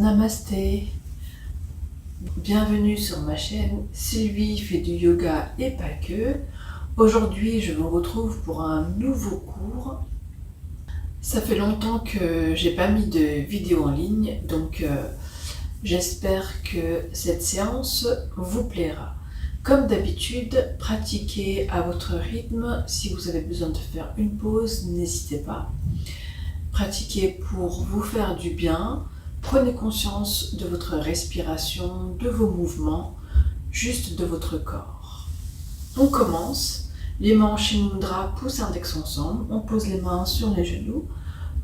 Namasté, bienvenue sur ma chaîne Sylvie fait du yoga et pas que. Aujourd'hui je vous retrouve pour un nouveau cours. Ça fait longtemps que j'ai pas mis de vidéo en ligne, donc j'espère que cette séance vous plaira. Comme d'habitude, pratiquez à votre rythme. Si vous avez besoin de faire une pause, n'hésitez pas. Pratiquez pour vous faire du bien. Prenez conscience de votre respiration, de vos mouvements, juste de votre corps. On commence. Les mains en Shin Mudra, pouce index ensemble. On pose les mains sur les genoux.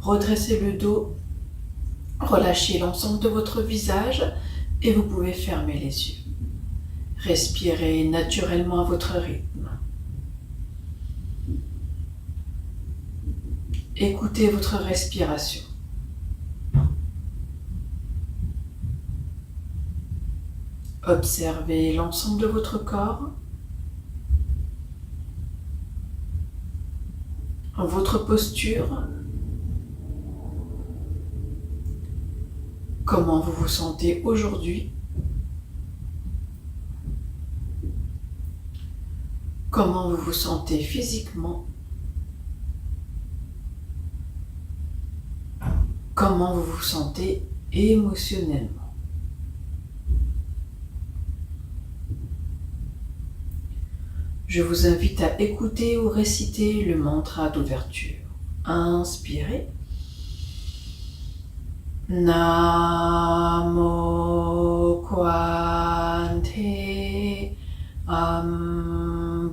Redressez le dos. Relâchez l'ensemble de votre visage et vous pouvez fermer les yeux. Respirez naturellement à votre rythme. Écoutez votre respiration. Observez l'ensemble de votre corps, votre posture, comment vous vous sentez aujourd'hui, comment vous vous sentez physiquement, comment vous vous sentez émotionnellement. Je vous invite à écouter ou réciter le mantra d'ouverture. Inspirez. Namo Kwante Amboda.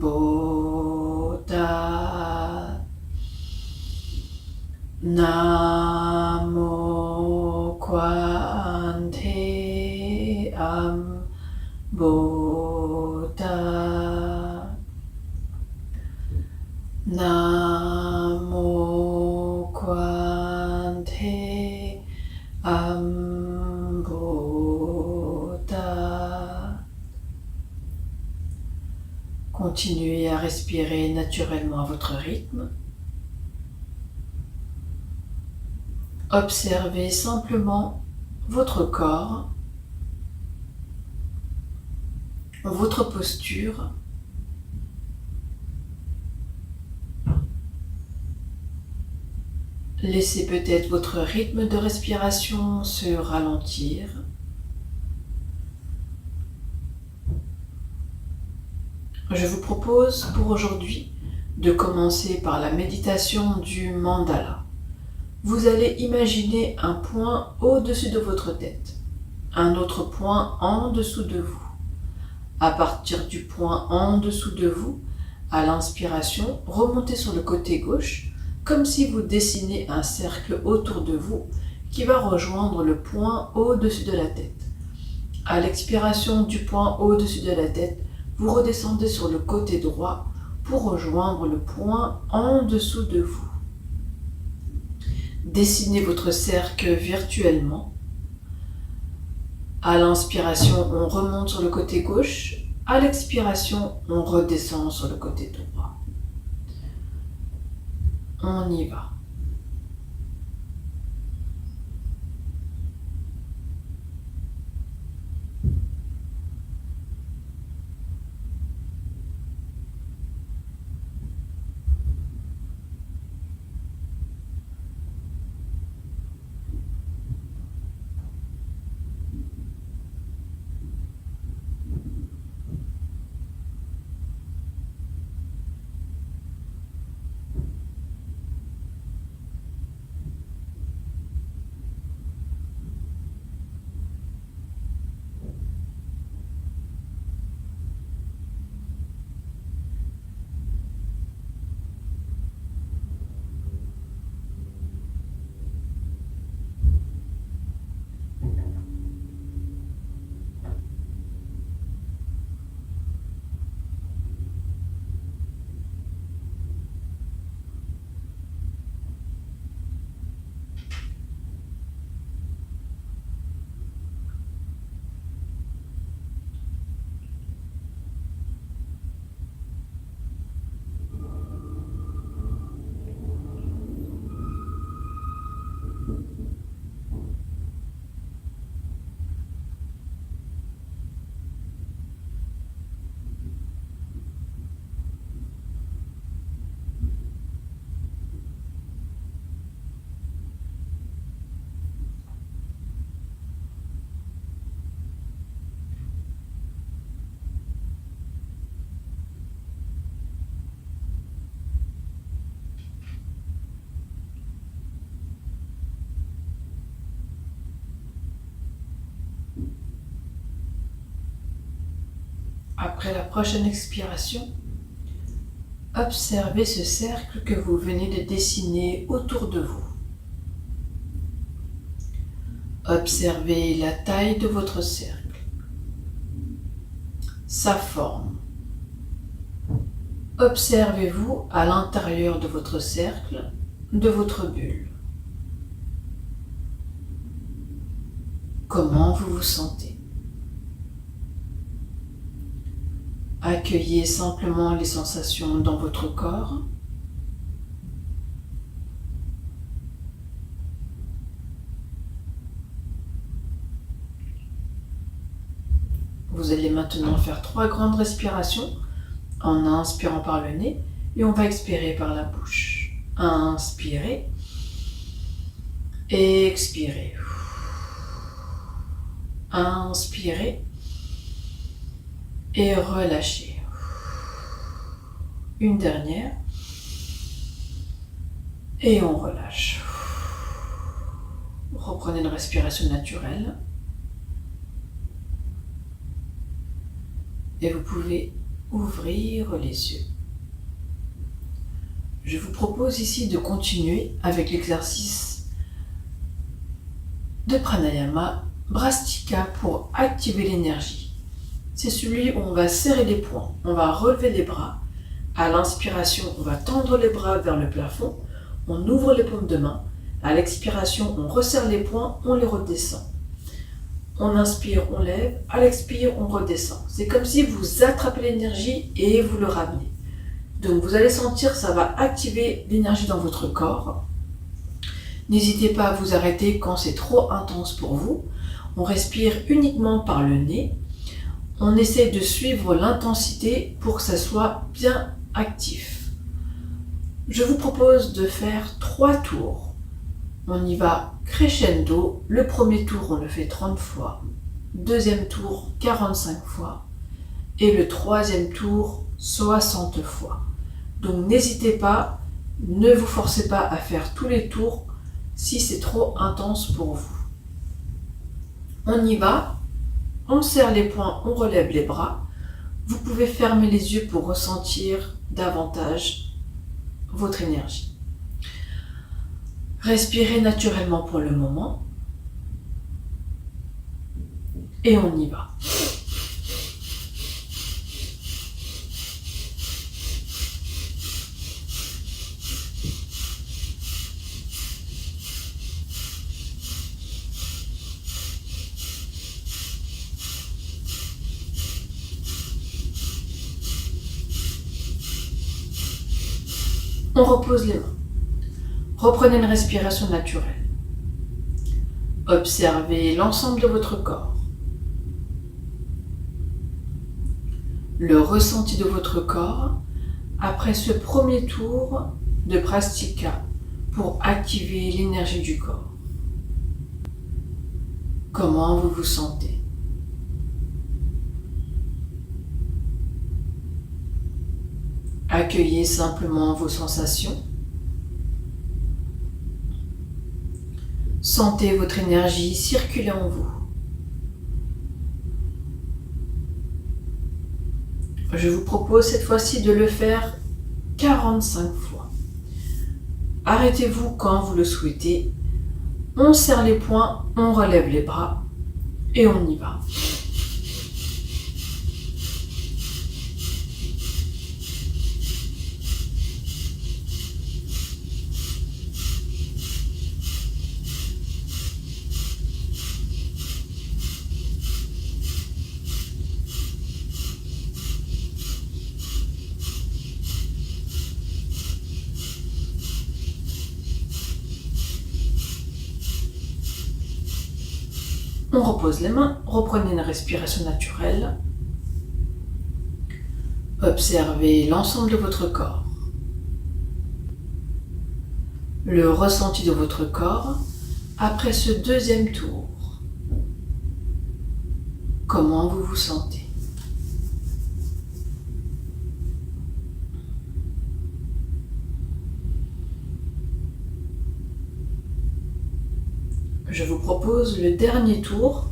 Namo Kwante Amboda. Namo Kwante Amboda. Continuez à respirer naturellement à votre rythme. Observez simplement votre corps, votre posture. Laissez peut-être votre rythme de respiration se ralentir. Je vous propose pour aujourd'hui de commencer par la méditation du mandala. Vous allez imaginer un point au-dessus de votre tête, un autre point en dessous de vous. À partir du point en dessous de vous, à l'inspiration, remontez sur le côté gauche, comme si vous dessinez un cercle autour de vous qui va rejoindre le point au-dessus de la tête. À l'expiration du point au-dessus de la tête, vous redescendez sur le côté droit pour rejoindre le point en dessous de vous. Dessinez votre cercle virtuellement. À l'inspiration, on remonte sur le côté gauche. À l'expiration, on redescend sur le côté droit. On y va. Après la prochaine expiration, observez ce cercle que vous venez de dessiner autour de vous. Observez la taille de votre cercle, sa forme. Observez-vous à l'intérieur de votre cercle, de votre bulle. Comment vous vous sentez? Accueillez simplement les sensations dans votre corps. Vous allez maintenant faire 3 grandes respirations en inspirant par le nez et on va expirer par la bouche. Inspirez, expirez. Inspirez et relâchez. Une dernière et on relâche. Reprenez une respiration naturelle et vous pouvez ouvrir les yeux. Je vous propose ici de continuer avec l'exercice de pranayama Brastika pour activer l'énergie. C'est celui où on va serrer les poings, on va relever les bras. À l'inspiration, on va tendre les bras vers le plafond, on ouvre les paumes de main. À l'expiration, on resserre les poings, on les redescend. On inspire, on lève, à l'expire, on redescend. C'est comme si vous attrapez l'énergie et vous le ramenez. Donc vous allez sentir, ça va activer l'énergie dans votre corps. N'hésitez pas à vous arrêter quand c'est trop intense pour vous. On respire uniquement par le nez. On essaie de suivre l'intensité pour que ça soit bien actif. Je vous propose de faire 3 tours. On y va crescendo. Le premier tour, on le fait 30 fois. Deuxième tour, 45 fois. Et le troisième tour, 60 fois. Donc n'hésitez pas, ne vous forcez pas à faire tous les tours si c'est trop intense pour vous. On y va, on serre les poings, on relève les bras. Vous pouvez fermer les yeux pour ressentir davantage votre énergie. Respirez naturellement pour le moment. Et on y va. On repose les mains. Reprenez une respiration naturelle. Observez l'ensemble de votre corps. Le ressenti de votre corps après ce premier tour de Brastika pour activer l'énergie du corps. Comment vous vous sentez? Accueillez simplement vos sensations. Sentez votre énergie circuler en vous. Je vous propose cette fois-ci de le faire 45 fois. Arrêtez-vous quand vous le souhaitez. On serre les poings, on relève les bras et on y va. On repose les mains, reprenez une respiration naturelle. Observez l'ensemble de votre corps. Le ressenti de votre corps après ce deuxième tour. Comment vous vous sentez? Je vous propose le dernier tour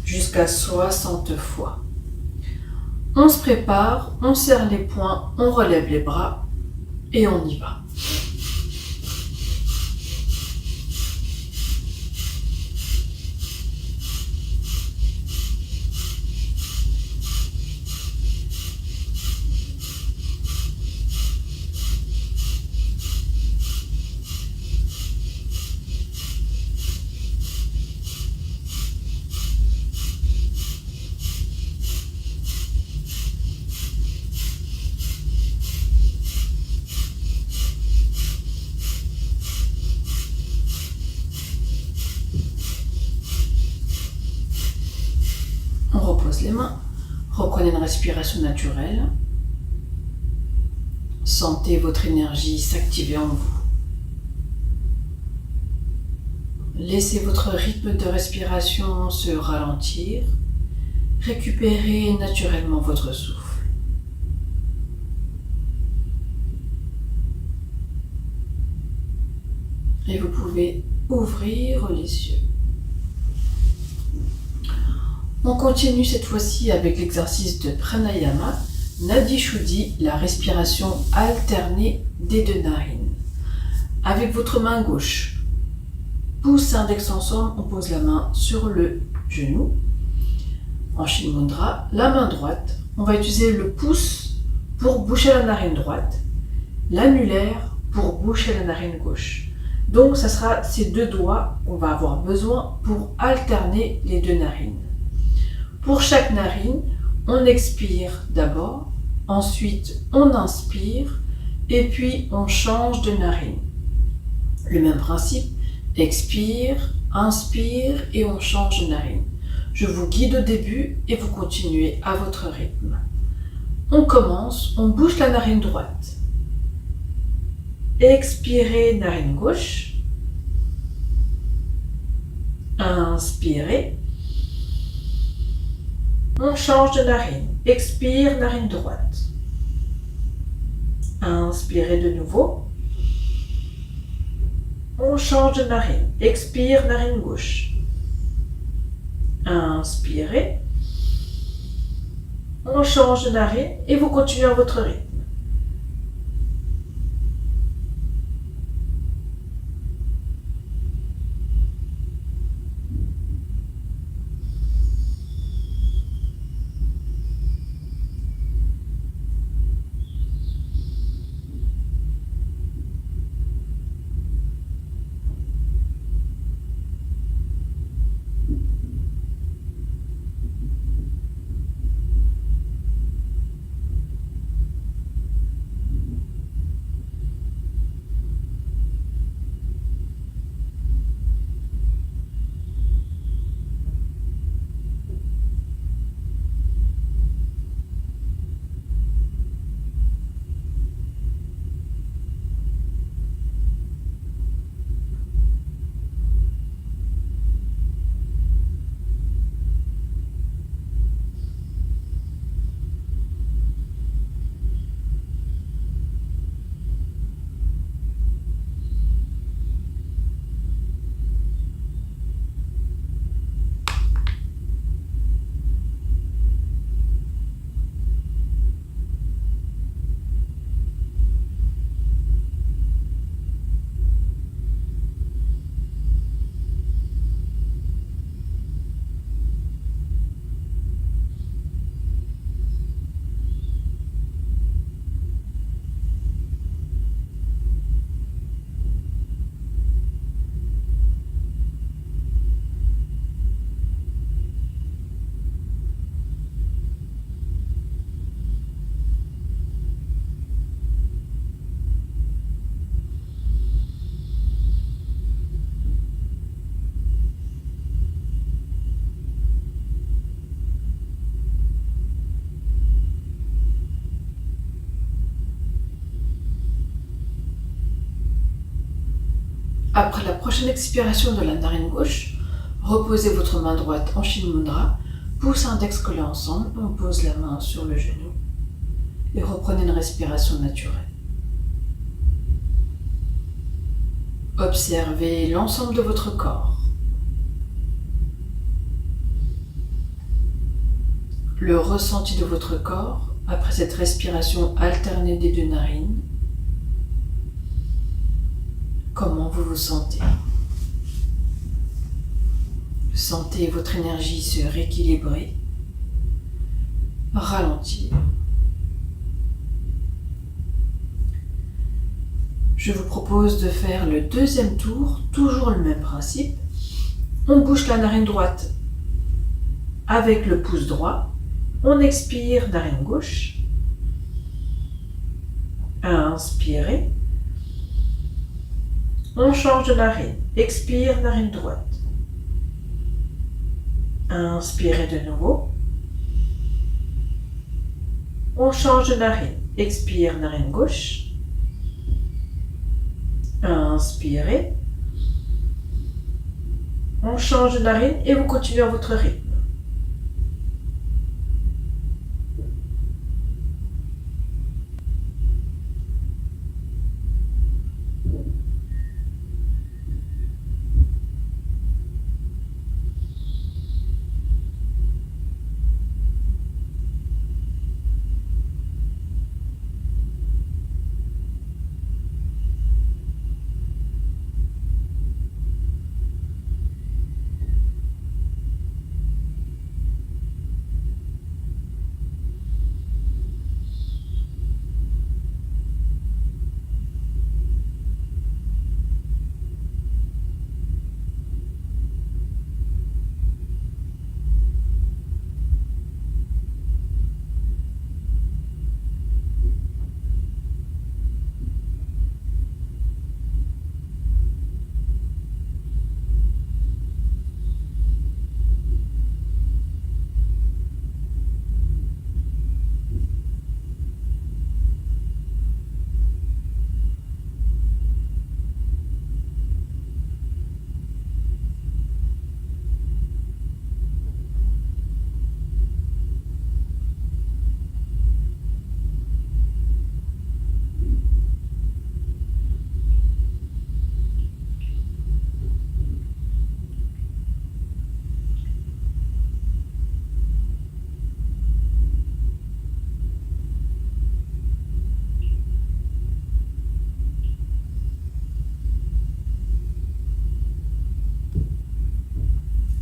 jusqu'à 60 fois. On se prépare, on serre les poings, on relève les bras et on y va. On repose les mains, reprenez une respiration naturelle. Sentez votre énergie s'activer en vous. Laissez votre rythme de respiration se ralentir. Récupérez naturellement votre souffle. Et vous pouvez ouvrir les yeux. On continue cette fois-ci avec l'exercice de pranayama, Nadi Shuddhi, la respiration alternée des deux narines. Avec votre main gauche, pouce et index ensemble, on pose la main sur le genou. En Shin Mudra, la main droite, on va utiliser le pouce pour boucher la narine droite, l'annulaire pour boucher la narine gauche. Donc, ça sera ces deux doigts qu'on va avoir besoin pour alterner les deux narines. Pour chaque narine, on expire d'abord, ensuite on inspire et puis on change de narine. Le même principe, expire, inspire et on change de narine. Je vous guide au début et vous continuez à votre rythme. On commence, on bouche la narine droite. Expirez, narine gauche. Inspirez. On change de narine. Expire, narine droite. Inspirez de nouveau. On change de narine. Expire, narine gauche. Inspirez. On change de narine et vous continuez à votre rythme. Après la prochaine expiration de la narine gauche, reposez votre main droite en Shin Mudra, pouce et index collés ensemble, on pose la main sur le genou et reprenez une respiration naturelle. Observez l'ensemble de votre corps. le ressenti de votre corps après cette respiration alternée des deux narines. Comment vous vous sentez? Sentez votre énergie se rééquilibrer, ralentir. Je vous propose de faire le deuxième tour, toujours le même principe. On bouche la narine droite avec le pouce droit. On expire, narine gauche. Inspirez. On change de narine. Expire, narine droite. Inspirez de nouveau. On change de narine. Expire, narine gauche. Inspirez. On change de narine et vous continuez à votre rythme.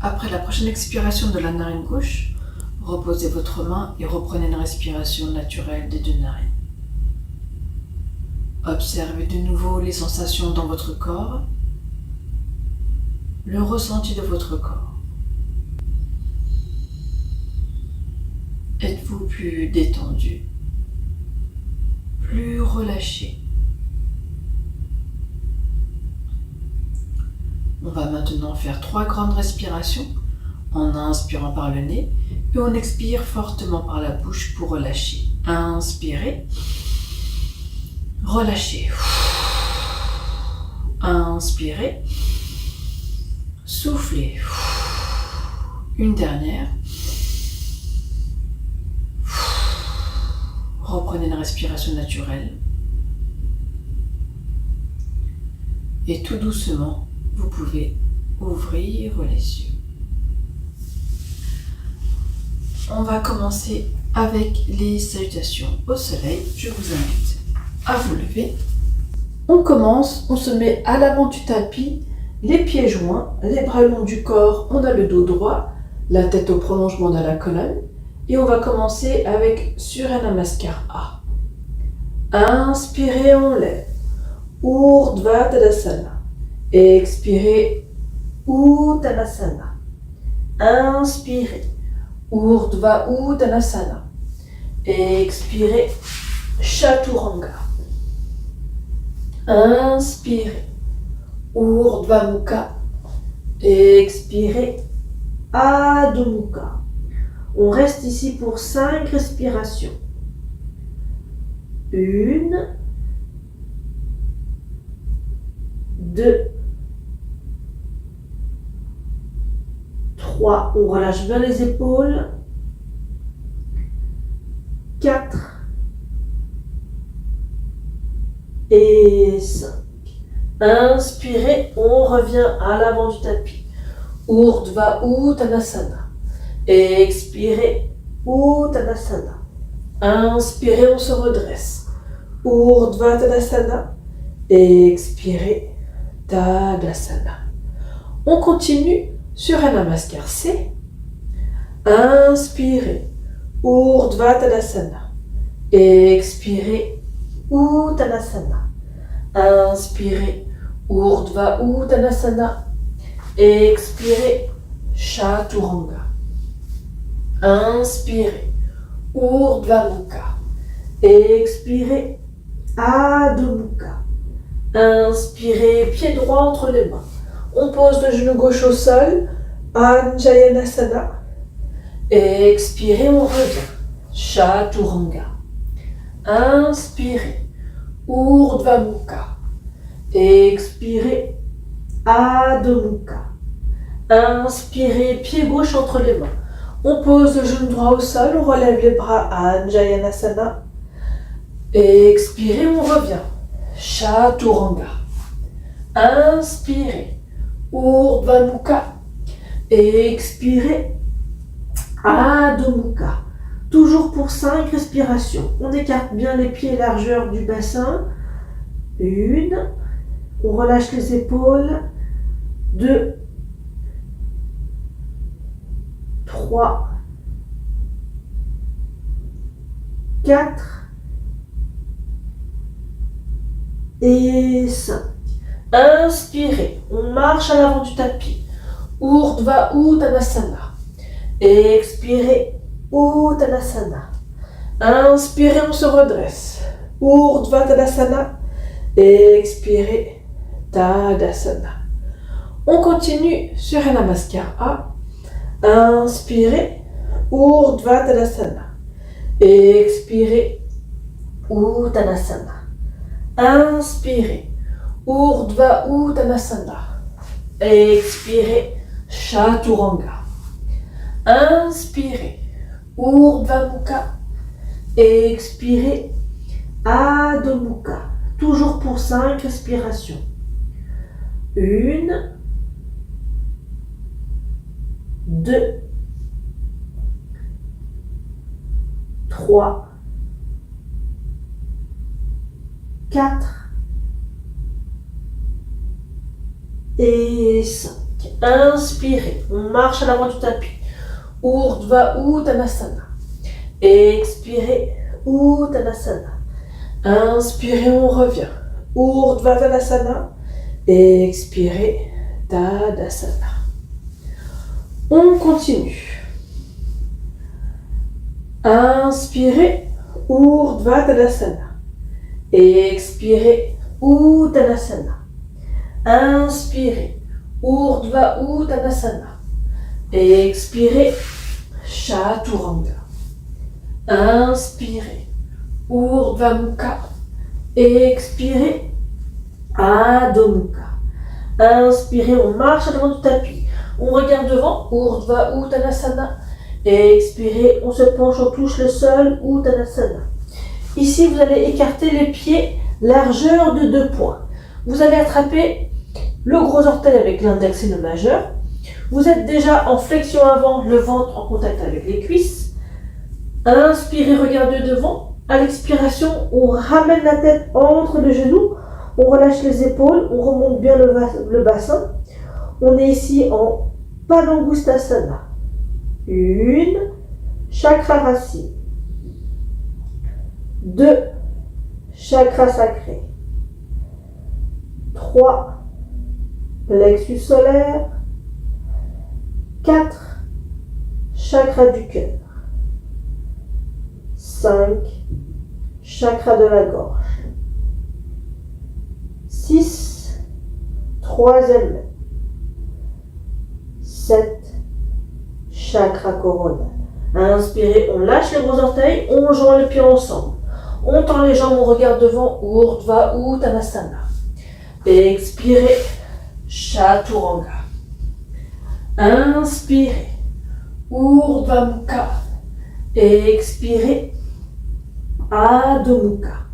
Après la prochaine expiration de la narine gauche, reposez votre main et reprenez une respiration naturelle des deux narines. Observez de nouveau les sensations dans votre corps, le ressenti de votre corps. Êtes-vous plus détendu, plus relâché? On va maintenant faire 3 grandes respirations en inspirant par le nez et on expire fortement par la bouche pour relâcher. Inspirez, relâchez. Inspirez, soufflez. Une dernière. Reprenez une respiration naturelle. Et tout doucement, vous pouvez ouvrir les yeux. On va commencer avec les salutations au soleil. Je vous invite à vous lever. On commence, on se met à l'avant du tapis, les pieds joints, les bras longs du corps, on a le dos droit, la tête au prolongement de la colonne. Et on va commencer avec Surya Namaskar. Inspirez, on lève. Urdhva Tadasana. Expirez, Uttanasana. Inspirez, Urdhva Uttanasana. Expirez, Chaturanga. Inspirez, Urdhva Mukha. Expirez, Adho Mukha. On reste ici pour 5 respirations. 1, 2, 3, on relâche bien les épaules. 4 et 5. Inspirez, on revient à l'avant du tapis. Urdhva Uttanasana. Expirez, Uttanasana. Inspirez, on se redresse. Urdhva Tadasana. Expirez, Tadasana. On continue sur un Namaskar C. Inspirez, Urdhva Tadasana. Expirez, Uttanasana. Inspirez, Urdhva Uttanasana. Expirez, Chaturanga. Inspirez, Urdhva Mukha. Expirez, Adho Mukha. Inspirez, pied droit entre les mains. On pose le genou gauche au sol, Anjayanasana. Expirez, on revient, Chaturanga. Inspirez, Urdhva Mukha. Expirez, Adho Mukha. Inspirez, pied gauche entre les mains. On pose le genou droit au sol, on relève les bras, Anjayanasana. Expirez, on revient, Chaturanga. Inspirez, Urdhva Mukha. Expirez, Adho Mukha. Toujours pour 5 respirations. On écarte bien les pieds largeur du bassin. 1. On relâche les épaules. 2. 3. 4. Et 5. Inspirez. On marche à l'avant du tapis. Urdhva Uttanasana. Expirez, Uttanasana. Inspirez, on se redresse. Urdhva Tadasana. Expirez, Tadasana. On continue sur un Namaskar A. Inspirez, Urdhva Tadasana. Expirez, Uttanasana. Inspirez, Urdhva Uttanasana. Expirez, Chaturanga. Inspirez, Urdhva Mukha. Expirez, Adho Mukha. Toujours pour 5 respirations. 1. 2. 3. 4. Et 5. Inspirez, on marche à l'avant du tapis. Urdhva Uttanasana. Expirez, Uttanasana. Inspirez, on revient. Urdhva Tadasana. Expirez, Tadasana. On continue. Inspirez, Urdhva Tadasana. Expirez, Uttanasana. Inspirez, Urdhva Uttanasana. Expirez, Chaturanga. Inspirez, Urdhva Mukha. Expirez, Adho Mukha. Inspirez, on marche à l'avant du tapis. On regarde devant, Urdhva Uttanasana. Expirez, on se penche, on touche le sol, Uttanasana. Ici, vous allez écarter les pieds, largeur de 2 points. Vous allez attraper le gros orteil avec l'index et le majeur. Vous êtes déjà en flexion avant, le ventre en contact avec les cuisses. Inspirez, regardez devant. À l'expiration, on ramène la tête entre les genoux. On relâche les épaules, on remonte bien le bassin. On est ici en Padangusthasana. 1. Chakra racine. 2. Chakra sacré. 3. Plexus solaire. 4. Chakra du cœur. 5. Chakra de la gorge. 6. Troisième œil. 7. Chakra coronal. Inspirez, on lâche les gros orteils, on joint les pieds ensemble. On tend les jambes, on regarde devant, Urdhva Uttanasana. Expirez, Chaturanga. Inspirez, Urdhva Mukha. Expirez, Adho Mukha.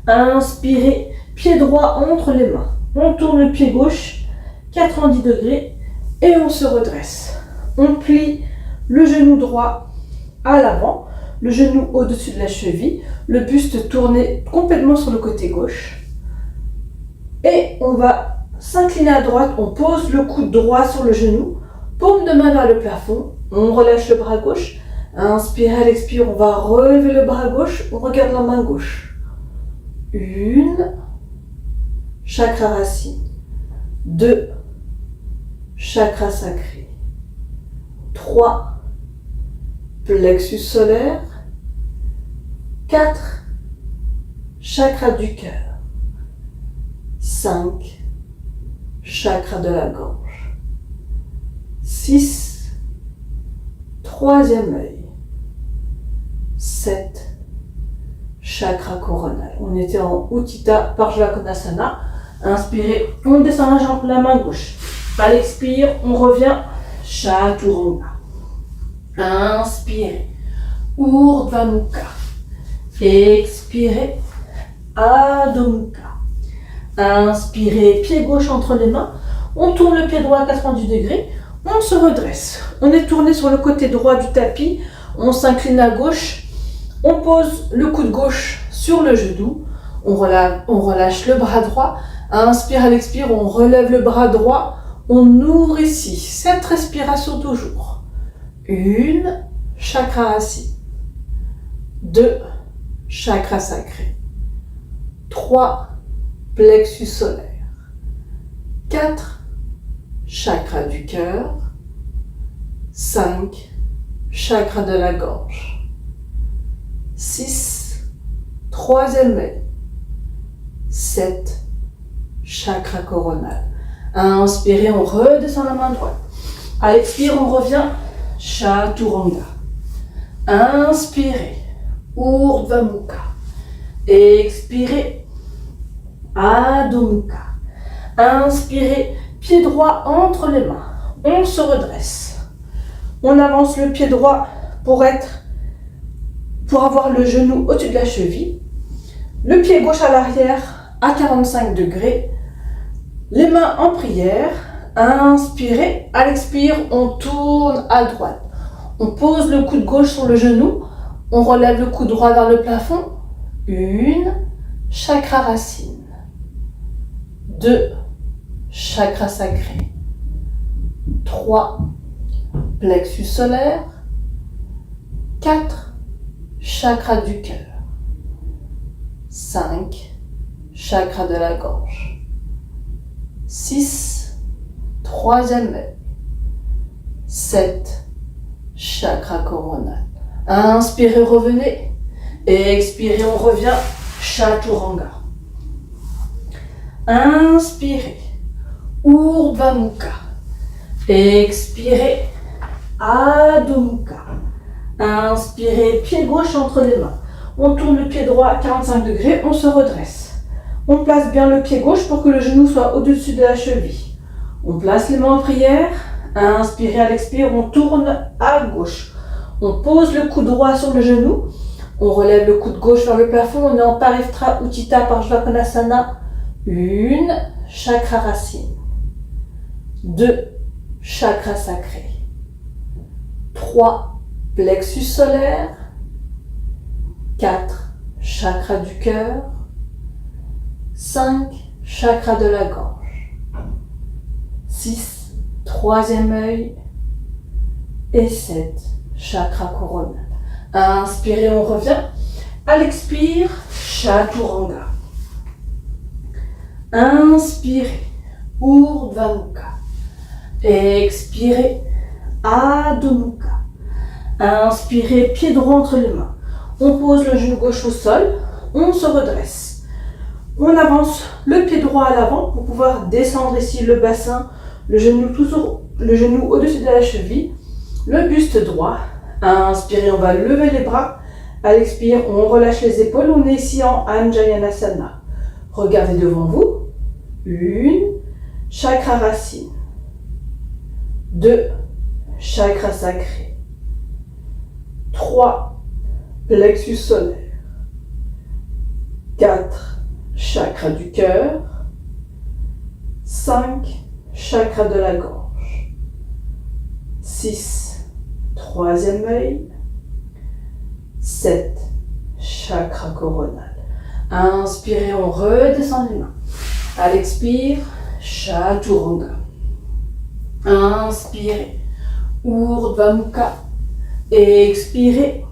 Inspirez, pied droit entre les mains. On tourne le pied gauche, 90 degrés, et on se redresse. On plie le genou droit, à l'avant, le genou au-dessus de la cheville, le buste tourné complètement sur le côté gauche. Et on va s'incliner à droite, on pose le coude droit sur le genou, paume de main vers le plafond, on relâche le bras gauche. Inspire, à l'expire, on va relever le bras gauche, on regarde la main gauche. 1, chakra racine. 2, chakra sacré. 3, plexus solaire. 4, chakra du cœur. 5, chakra de la gorge. 6, troisième œil. 7, chakra coronal. On était en Utthita Parshvakonasana. Inspirez, on descend la main gauche. À l'expire, on revient Chaturanga. Inspirez, Urdhva Mukha. Expirez, Adho Mukha. Inspirez, pied gauche entre les mains. On tourne le pied droit à 90 degrés. On se redresse. On est tourné sur le côté droit du tapis. On s'incline à gauche. On pose le coude gauche sur le genou. On relâche le bras droit. Inspire, à l'expire, on relève le bras droit. On ouvre ici. 7 respirations toujours. 1, chakra racine. 2, chakra sacré. 3, plexus solaire. 4, chakra du cœur. 5, chakra de la gorge. 6, troisième œil. 7, chakra coronal. Inspirez, on redescend la main droite. À l'expire, on revient Chaturanga. Inspirez, Urdhva Mukha. Expirez, Adho Mukha. Inspirez, pied droit entre les mains. On se redresse. On avance le pied droit pour avoir le genou au-dessus de la cheville. Le pied gauche à l'arrière à 45 degrés. Les mains en prière. Inspirez. À l'expire, on tourne à droite. On pose le coude gauche sur le genou. On relève le coude droit vers le plafond. 1, chakra racine. 2, chakra sacré. 3, plexus solaire. 4, chakra du cœur. 5, chakra de la gorge. 6, troisième œil. 7, chakra coronal. Inspirez, revenez. Expirez, on revient Chaturanga. Inspirez, Urdhva Mukha. Expirez, Adho Mukha. Inspirez, pied gauche entre les mains. On tourne le pied droit à 45 degrés, on se redresse. On place bien le pied gauche pour que le genou soit au-dessus de la cheville. On place les mains en prière. Inspirez, à l'expire, on tourne à gauche. On pose le coude droit sur le genou. On relève le coude gauche vers le plafond. On est en Parivtra Utthita Parshvakonasana. 1, chakra racine. 2, chakra sacré. 3, plexus solaire. 4, chakra du cœur. 5, chakra de la gorge. 6, troisième œil. Et 7, chakra coronal. Inspirez, on revient. À l'expire, Chaturanga. Inspirez, Urdhva Mukha. Expirez, Adho Mukha. Inspirez, pied droit entre les mains. On pose le genou gauche au sol. On se redresse. On avance le pied droit à l'avant pour pouvoir descendre ici le bassin, le genou au-dessus de la cheville, le buste droit. Inspirez, on va lever les bras. À l'expire, on relâche les épaules. On est ici en Anjayanasana. Regardez devant vous. 1, chakra racine. 2, chakra sacré. 3, plexus solaire. 4, chakra du cœur. 5, chakra de la gorge. 6, troisième œil. 7, chakra coronal. Inspirez, on redescend les mains. À l'expire, Chaturanga. Inspirez, Urdhva Mukha. Expirez,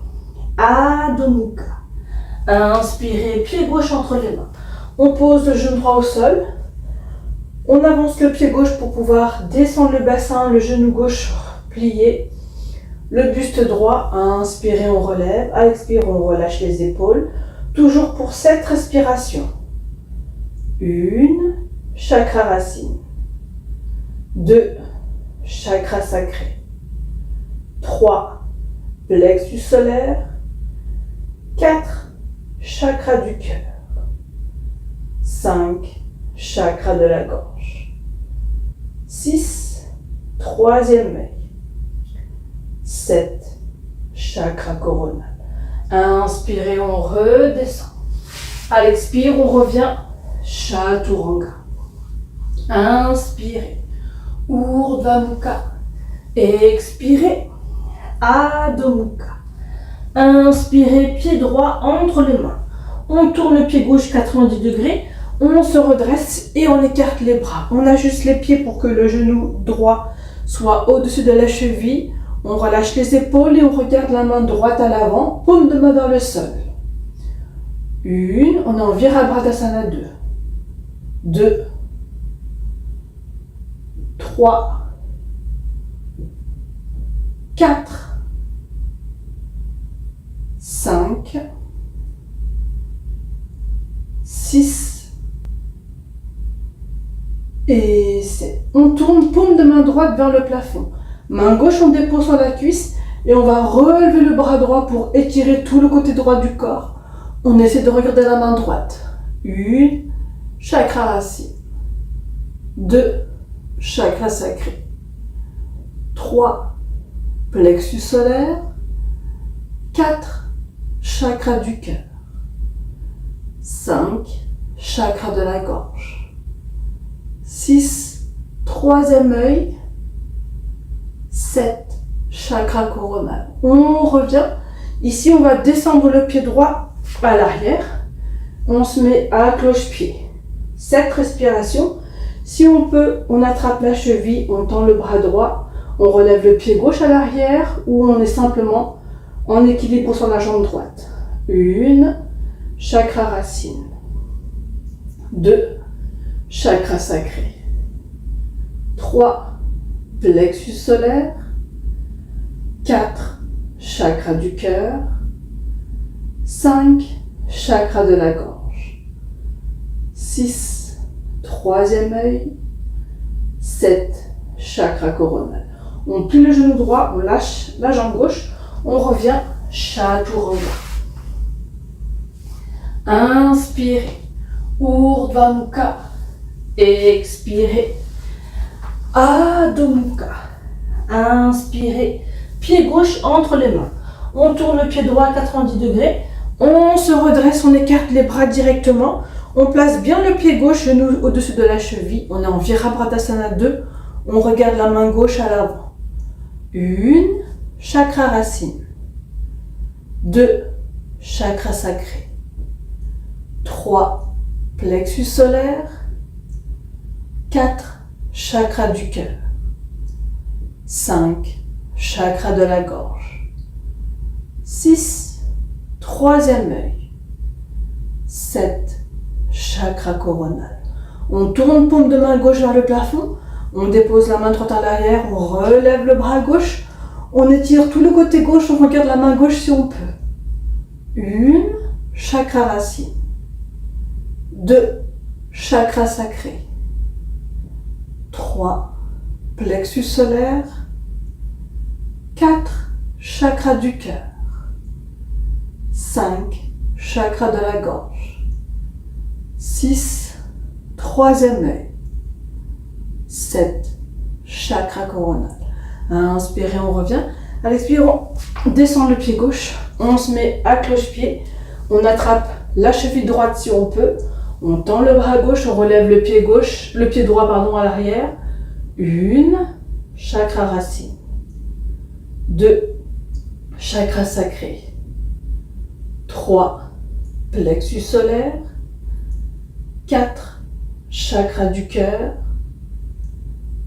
Adho Mukha. Inspirez, pied gauche entre les mains. On pose le genou droit au sol. On avance le pied gauche pour pouvoir descendre le bassin, le genou gauche plié. Le buste droit, inspirez, on relève. À l'expire, on relâche les épaules. Toujours pour 7 respirations. 1, chakra racine. 2, chakra sacré. 3, plexus solaire. 4, chakra du cœur. 5, chakra de la gorge. 6, troisième œil. 7, chakra coronal. Inspirez, on redescend. À l'expire, on revient, Chaturanga. Inspirez, Urdhva Mukha. Expirez, Adho Mukha. Inspirez, pied droit entre les mains. On tourne le pied gauche 90 degrés. On se redresse et on écarte les bras. On ajuste les pieds pour que le genou droit soit au-dessus de la cheville. On relâche les épaules et on regarde la main droite à l'avant, paume de main vers le sol. 1, on est en Virabhadrasana 2. 2, 3, 4, 5, 6 et 7. On tourne paume de main droite vers le plafond. Main gauche, on dépose sur la cuisse et on va relever le bras droit pour étirer tout le côté droit du corps. On essaie de regarder la main droite. 1, chakra racine. 2, chakra sacré. 3, plexus solaire. 4, chakra du cœur. 5, chakra de la gorge. 6, troisième œil. 7, chakra coronal. On revient. Ici, on va descendre le pied droit à l'arrière. On se met à cloche-pied. 7 respirations. Si on peut, on attrape la cheville, on tend le bras droit, on relève le pied gauche à l'arrière ou on est simplement en équilibre sur la jambe droite. 1, chakra racine. 2, chakra sacré. 3, plexus solaire. 4, chakra du cœur. 5, chakra de la gorge. 6, troisième œil. 7, chakra coronal. On plie le genou droit, on lâche la jambe gauche, on revient, Chaturanga. Inspirez, Urdhva Mukha. Expirez, Adho Mukha. Inspirez, pied gauche entre les mains. On tourne le pied droit à 90 degrés. On se redresse, on écarte les bras directement. On place bien le pied gauche, genou au-dessus de la cheville. On est en Virabhadrasana 2. On regarde la main gauche à l'avant. 1, chakra racine. 2, chakra sacré. 3, plexus solaire. 4, chakra du cœur. 5, chakra de la gorge. 6, troisième œil. 7, chakra coronal. On tourne paume de main gauche vers le plafond. On dépose la main droite à l'arrière. On relève le bras gauche. On étire tout le côté gauche. On regarde la main gauche si on peut. 1, chakra racine. 2, chakra sacré. 3, plexus solaire. 4, chakra du cœur. 5, chakra de la gorge. 6, troisième œil. 7, chakra coronal. Inspirez, on revient. À l'expire, on descend le pied gauche. On se met à cloche-pied. On attrape la cheville droite si on peut. On tend le bras gauche, on relève le pied gauche, le pied droit à l'arrière. 1, chakra racine. 2, chakra sacré. 3, plexus solaire. 4, chakra du cœur.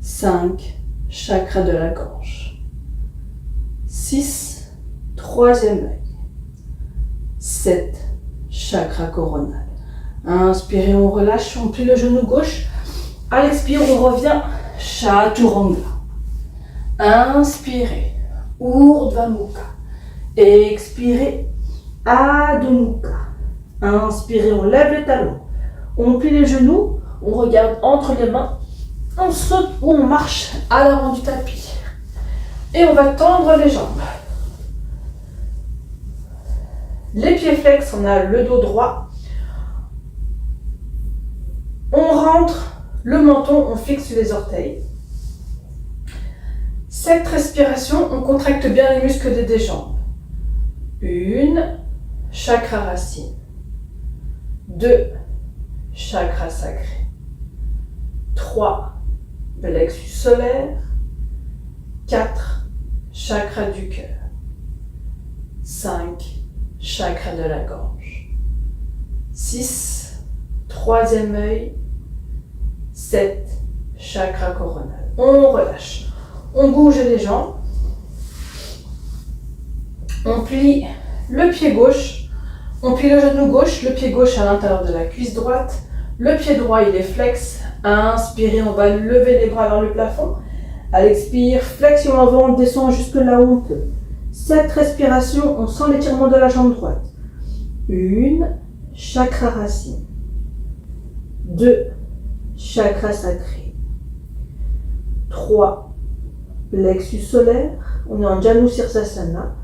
5, chakra de la gorge. 6, troisième œil. 7, chakra coronal. Inspirez, on relâche, on plie le genou gauche. À l'expire, on revient, chaturanga. Inspirez, urdhva mukha. Expirez, adho mukha. Inspirez, on lève les talons. On plie les genoux, on regarde entre les mains. On saute ou on marche à l'avant du tapis. Et on va tendre les jambes. Les pieds flex, on a le dos droit. On rentre le menton, on fixe les orteils. Cette respiration, on contracte bien les muscles des jambes. 1, chakra racine. 2, chakra sacré. 3, plexus solaire. 4, chakra du cœur. 5, chakra de la gorge. 6, troisième œil. 7, chakra coronal. On relâche. On bouge les jambes. On plie le pied gauche. On plie le genou gauche, le pied gauche à l'intérieur de la cuisse droite. Le pied droit, il est flex. Inspirez, on va lever les bras vers le plafond. À l'expire, flexion avant, on descend jusque là où on peut. Cette respiration, on sent l'étirement de la jambe droite. 1, chakra racine. 2, chakra sacré. 3, plexus solaire. On est en Janu Sirsasana.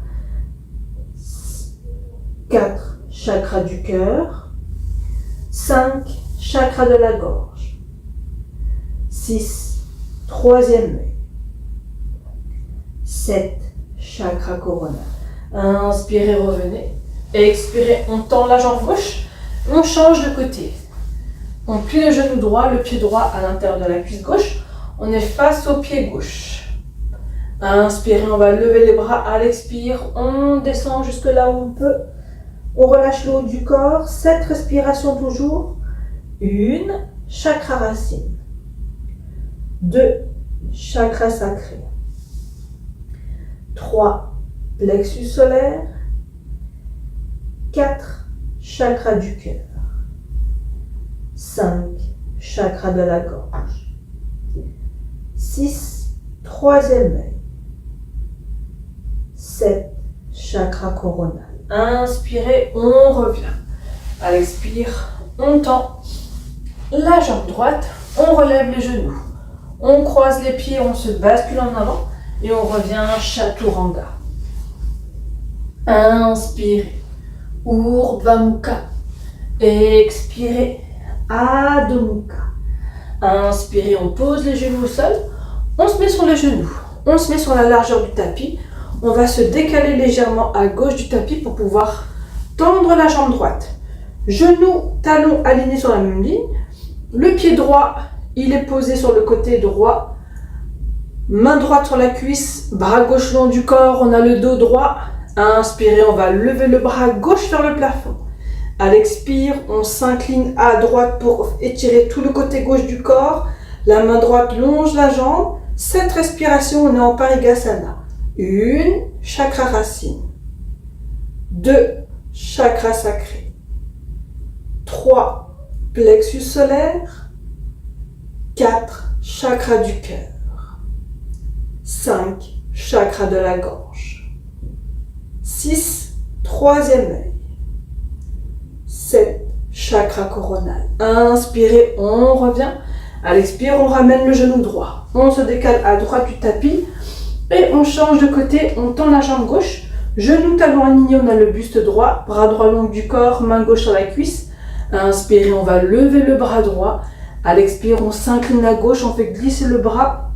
4, chakra du cœur. 5, chakra de la gorge. 6, troisième œil. 7, chakra coronal. Inspirez, revenez. Expirez, on tend la jambe gauche. On change de côté. On plie le genou droit, le pied droit à l'intérieur de la cuisse gauche. On est face au pied gauche. Inspirez, on va lever les bras à l'expire. On descend jusque là où on peut. On relâche le haut du corps. Cette respiration toujours. 1, chakra racine. 2, chakra sacré. 3, plexus solaire. 4, chakra du cœur. 5, chakra de la gorge. 6, troisième œil. 7, chakra coronal. Inspirez, on revient. À l'expire, on tend la jambe droite, on relève les genoux. On croise les pieds, on se bascule en avant et on revient chaturanga. Inspirez, urdhva mukha. Expirez, adho mukha. Inspirez, on pose les genoux au sol. On se met sur les genoux. On se met sur la largeur du tapis. On va se décaler légèrement à gauche du tapis pour pouvoir tendre la jambe droite. Genoux, talons alignés sur la même ligne. Le pied droit, il est posé sur le côté droit. Main droite sur la cuisse, bras gauche long du corps, on a le dos droit. Inspirez, on va lever le bras gauche vers le plafond. À l'expire, on s'incline à droite pour étirer tout le côté gauche du corps. La main droite longe la jambe. Cette respiration, on est en Parigasana. 1, chakra racine. 2, chakra sacré. 3, plexus solaire. 4, chakra du cœur. 5, chakra de la gorge. 6, troisième œil. 7, chakra coronal. Inspirez, on revient. À l'expire, on ramène le genou droit. On se décale à droite du tapis et on change de côté. On tend la jambe gauche. Genou, talon aligné, on a le buste droit. Bras droit long du corps, main gauche sur la cuisse. Inspirez, on va lever le bras droit. À l'expire, on s'incline à gauche. On fait glisser le bras,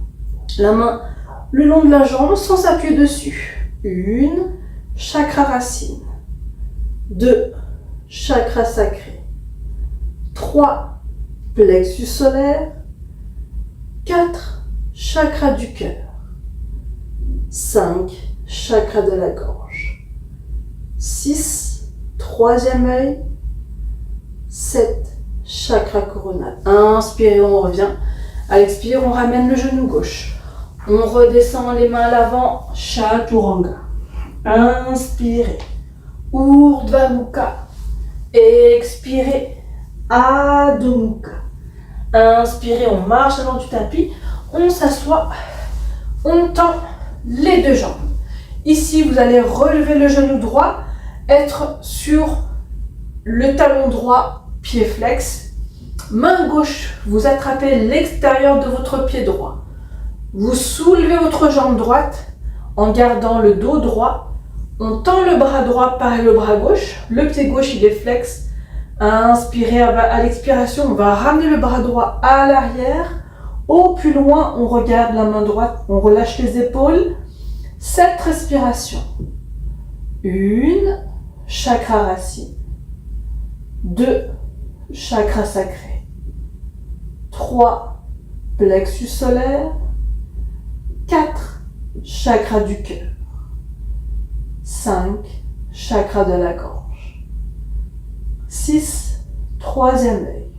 la main le long de la jambe sans s'appuyer dessus. 1, chakra racine. 2, chakra sacré. 3, plexus solaire. 4, chakra du cœur. 5, chakra de la gorge. 6, troisième œil. 7, chakra coronal. Inspirez, on revient. À l'expire, on ramène le genou gauche. On redescend les mains à l'avant, Chaturanga. Inspirez, Urdhva Mukha. Expirez, Adho Mukha. Inspirez, on marche avant du tapis. On s'assoit, on tend les deux jambes. Ici, vous allez relever le genou droit, être sur le talon droit, pied flex. Main gauche, vous attrapez l'extérieur de votre pied droit. Vous soulevez votre jambe droite en gardant le dos droit. On tend le bras droit par le bras gauche. Le pied gauche, il est flex. Inspirez, à l'expiration, on va ramener le bras droit à l'arrière. Au plus loin, on regarde la main droite, on relâche les épaules. 7 respirations. 1, chakra racine. 2, chakra sacré. 3, plexus solaire. 4, chakra du cœur. 5, chakra de la gorge. 6, troisième œil.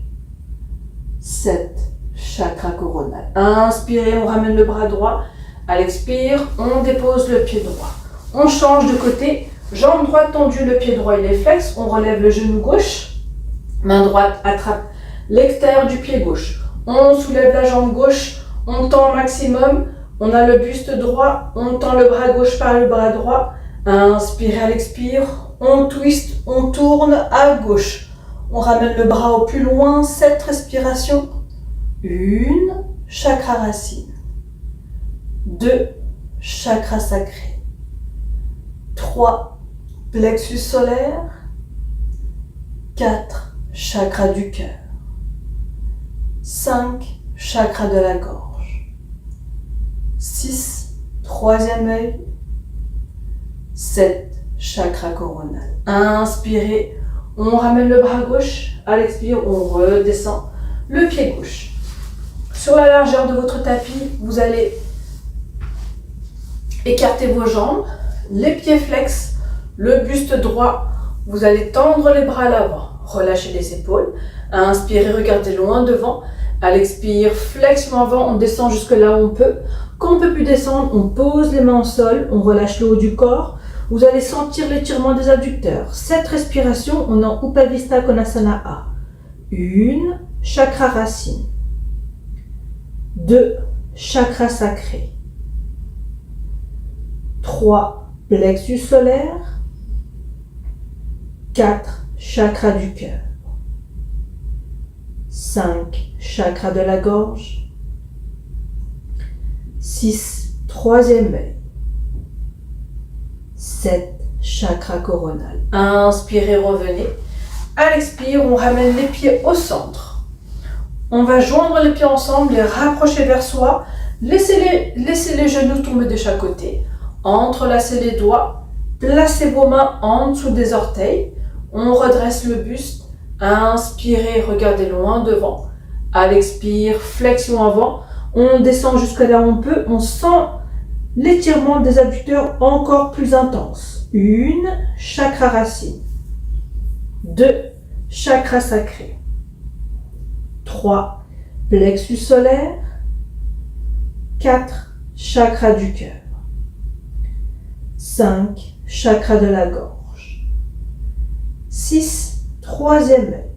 7, chakra coronal. Inspirez, on ramène le bras droit. À l'expire, on dépose le pied droit. On change de côté. Jambe droite tendue, le pied droit il est flex. On relève le genou gauche. Main droite attrape l'extérieur du pied gauche. On soulève la jambe gauche. On tend au maximum. On a le buste droit. On tend le bras gauche par le bras droit. Inspirez à l'expire. On twist, on tourne à gauche. On ramène le bras au plus loin. 7 respirations. 1, chakra racine. 2, chakra sacré. 3, plexus solaire. 4, chakra du cœur. 5, chakra de la gorge. 6, troisième œil. 7, chakra coronal. Inspirez, on ramène le bras gauche. À l'expire, on redescend le pied gauche. Sur la largeur de votre tapis, vous allez écarter vos jambes, les pieds flex, le buste droit. Vous allez tendre les bras à l'avant, relâchez les épaules. Inspirez, regardez loin devant. À l'expire, flexion avant, on descend jusque là où on peut. Quand on ne peut plus descendre, on pose les mains au sol, on relâche le haut du corps. Vous allez sentir l'étirement des adducteurs. 7 respirations, on est en Upavista Konasana A. 1, chakra racine. 2, chakra sacré. 3, plexus solaire. 4, chakra du cœur. 5, chakra de la gorge. 6, troisième œil. 7, chakra coronal. Inspirez, revenez. À l'expire, on ramène les pieds au centre. On va joindre les pieds ensemble, les rapprocher vers soi. Laissez les genoux tomber de chaque côté. Entrelacez les doigts. Placez vos mains en dessous des orteils. On redresse le buste. Inspirez, regardez loin devant. À l'expire, flexion avant. On descend jusqu'à là où on peut. On sent l'étirement des adducteurs encore plus intense. 1, chakra racine. 2, chakra sacré. 3, plexus solaire. 4, chakra du cœur. 5, chakra de la gorge. 6, troisième œil.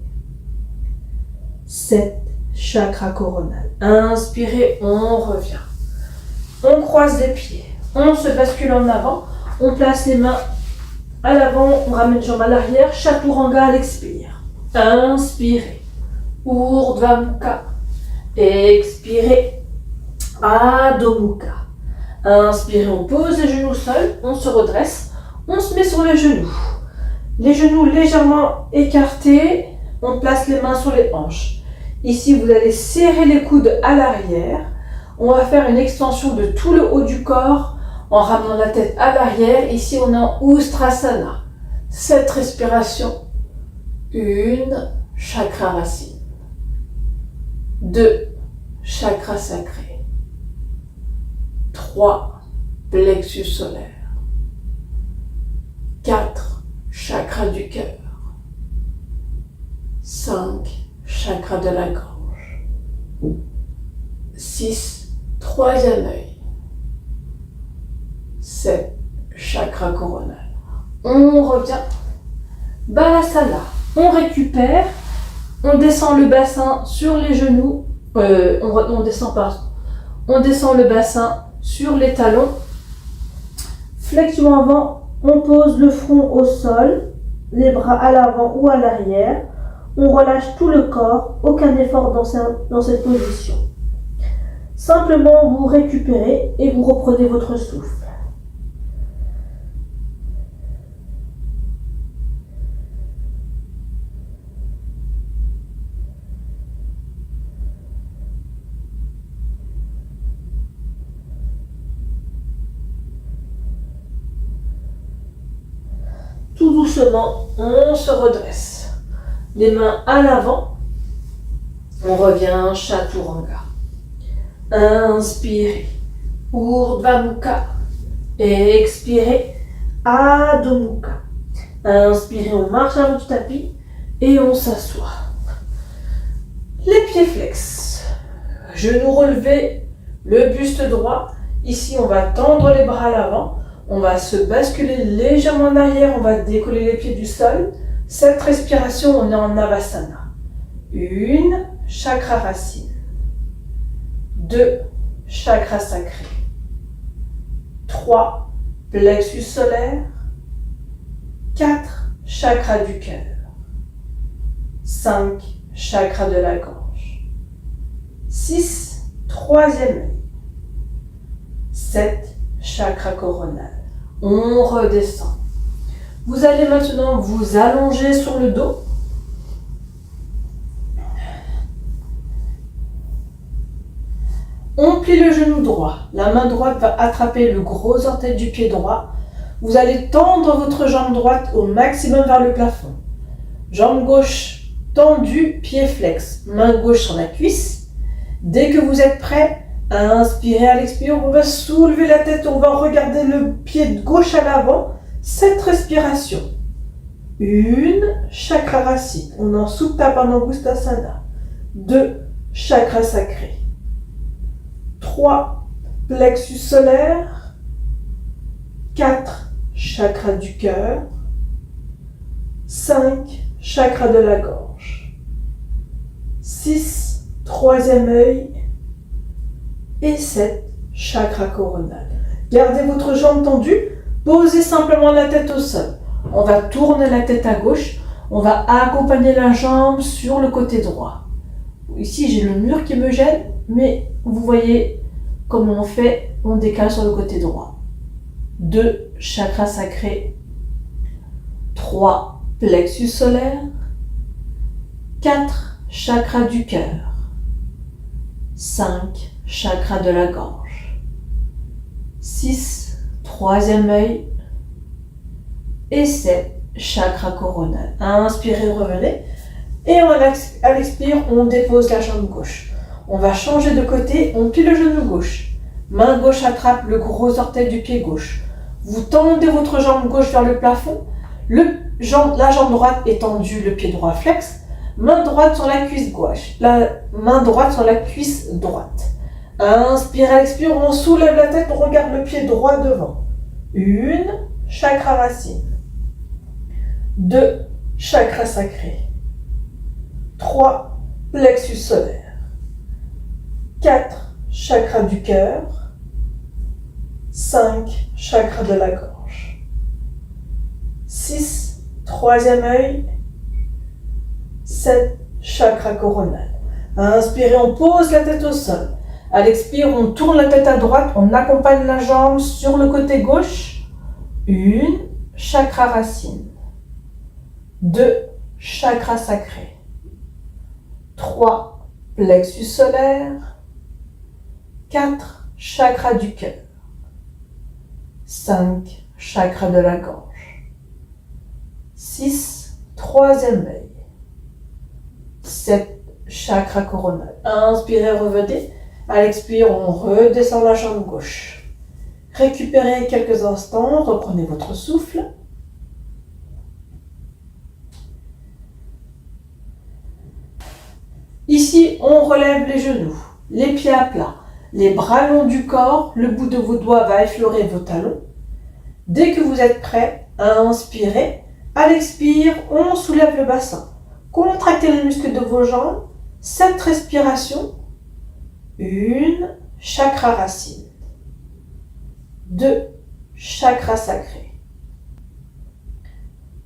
7, chakra coronal. Inspirez, on revient. On croise les pieds, on se bascule en avant, on place les mains à l'avant, on ramène les jambes à l'arrière, Chaturanga à l'expire. Inspirez, Urdhva Mukha. Expirez, Adho Mukha. Inspirez, on pose les genoux au sol, on se redresse, on se met sur les genoux. Les genoux légèrement écartés, on place les mains sur les hanches. Ici, vous allez serrer les coudes à l'arrière. On va faire une extension de tout le haut du corps en ramenant la tête à l'arrière. Ici, on est en Ustrasana. 7 respirations. 1, chakra racine. 2, chakra sacré. 3, plexus solaire. 4, chakra du cœur. 5, chakra de la gorge. 6, troisième œil. 7, chakra coronal. On revient. Balasana. On récupère. On descend le bassin sur les genoux. On descend le bassin sur les talons. Flexion avant. On pose le front au sol. Les bras à l'avant ou à l'arrière. On relâche tout le corps. Aucun effort dans cette position. Simplement vous récupérez et vous reprenez votre souffle. Tout doucement, on se redresse. Les mains à l'avant. On revient Chaturanga. Inspirez, Urdhva Mukha. Expirez, Adho Mukha. Inspirez, on marche avant du tapis et on s'assoit. Les pieds flex, genoux relevés, le buste droit. Ici, on va tendre les bras à l'avant. On va se basculer légèrement en arrière, on va décoller les pieds du sol. Cette respiration, on est en Navasana. 1, chakra racine. 2, chakra sacré. 3, plexus solaire. 4, chakra du cœur. 5, chakra de la gorge. 6, troisième œil. 7, chakra coronal. On redescend. Vous allez maintenant vous allonger sur le dos. On plie le genou droit. La main droite va attraper le gros orteil du pied droit. Vous allez tendre votre jambe droite au maximum vers le plafond. Jambe gauche tendue, pied flex. Main gauche sur la cuisse. Dès que vous êtes prêt, inspirez à l'expire, on va soulever la tête, on va regarder le pied gauche à l'avant. Cette respiration. 1, chakra racine. On en Supta Padangusthasana. 2, chakra sacré. 3, plexus solaire. 4, chakra du cœur. 5, chakra de la gorge. 6, troisième œil. Et 7, chakra coronal. Gardez votre jambe tendue. Posez simplement la tête au sol. On va tourner la tête à gauche. On va accompagner la jambe sur le côté droit. Ici, j'ai le mur qui me gêne, mais vous voyez comment on fait. On décale sur le côté droit. 2, chakra sacré. 3, plexus solaire. 4, chakra du cœur. 5, chakra de la gorge. 6, troisième œil. Et 7, chakra coronal. Inspirez, revenez. Et à l'expire, on dépose la jambe gauche. On va changer de côté, on plie le genou gauche. Main gauche attrape le gros orteil du pied gauche. Vous tendez votre jambe gauche vers le plafond. La jambe droite est tendue, le pied droit flex. Main droite sur la cuisse gauche. La main droite sur la cuisse droite. Inspire, à l'expire, on soulève la tête, on regarde le pied droit devant. 1, chakra racine. 2, chakra sacré. 3, plexus solaire. 4, chakra du cœur. 5, chakra de la gorge. 6, troisième œil. 7, chakra coronal. Inspirez, on pose la tête au sol. À l'expire, on tourne la tête à droite, on accompagne la jambe sur le côté gauche. 1, chakra racine. 2, chakra sacré. 3, plexus solaire. 4, chakra du cœur. 5, chakra de la gorge. 6, troisième œil. 7, chakra coronal. Inspirez, revenez. À l'expire, on redescend la jambe gauche. Récupérez quelques instants, reprenez votre souffle. on relève les genoux, les pieds à plat, les bras longs du corps, le bout de vos doigts va effleurer vos talons. Dès que vous êtes prêt à inspirer, à l'expire, on soulève le bassin. Contractez les muscles de vos jambes. 7 respirations. 1, chakra racine. 2, chakra sacré.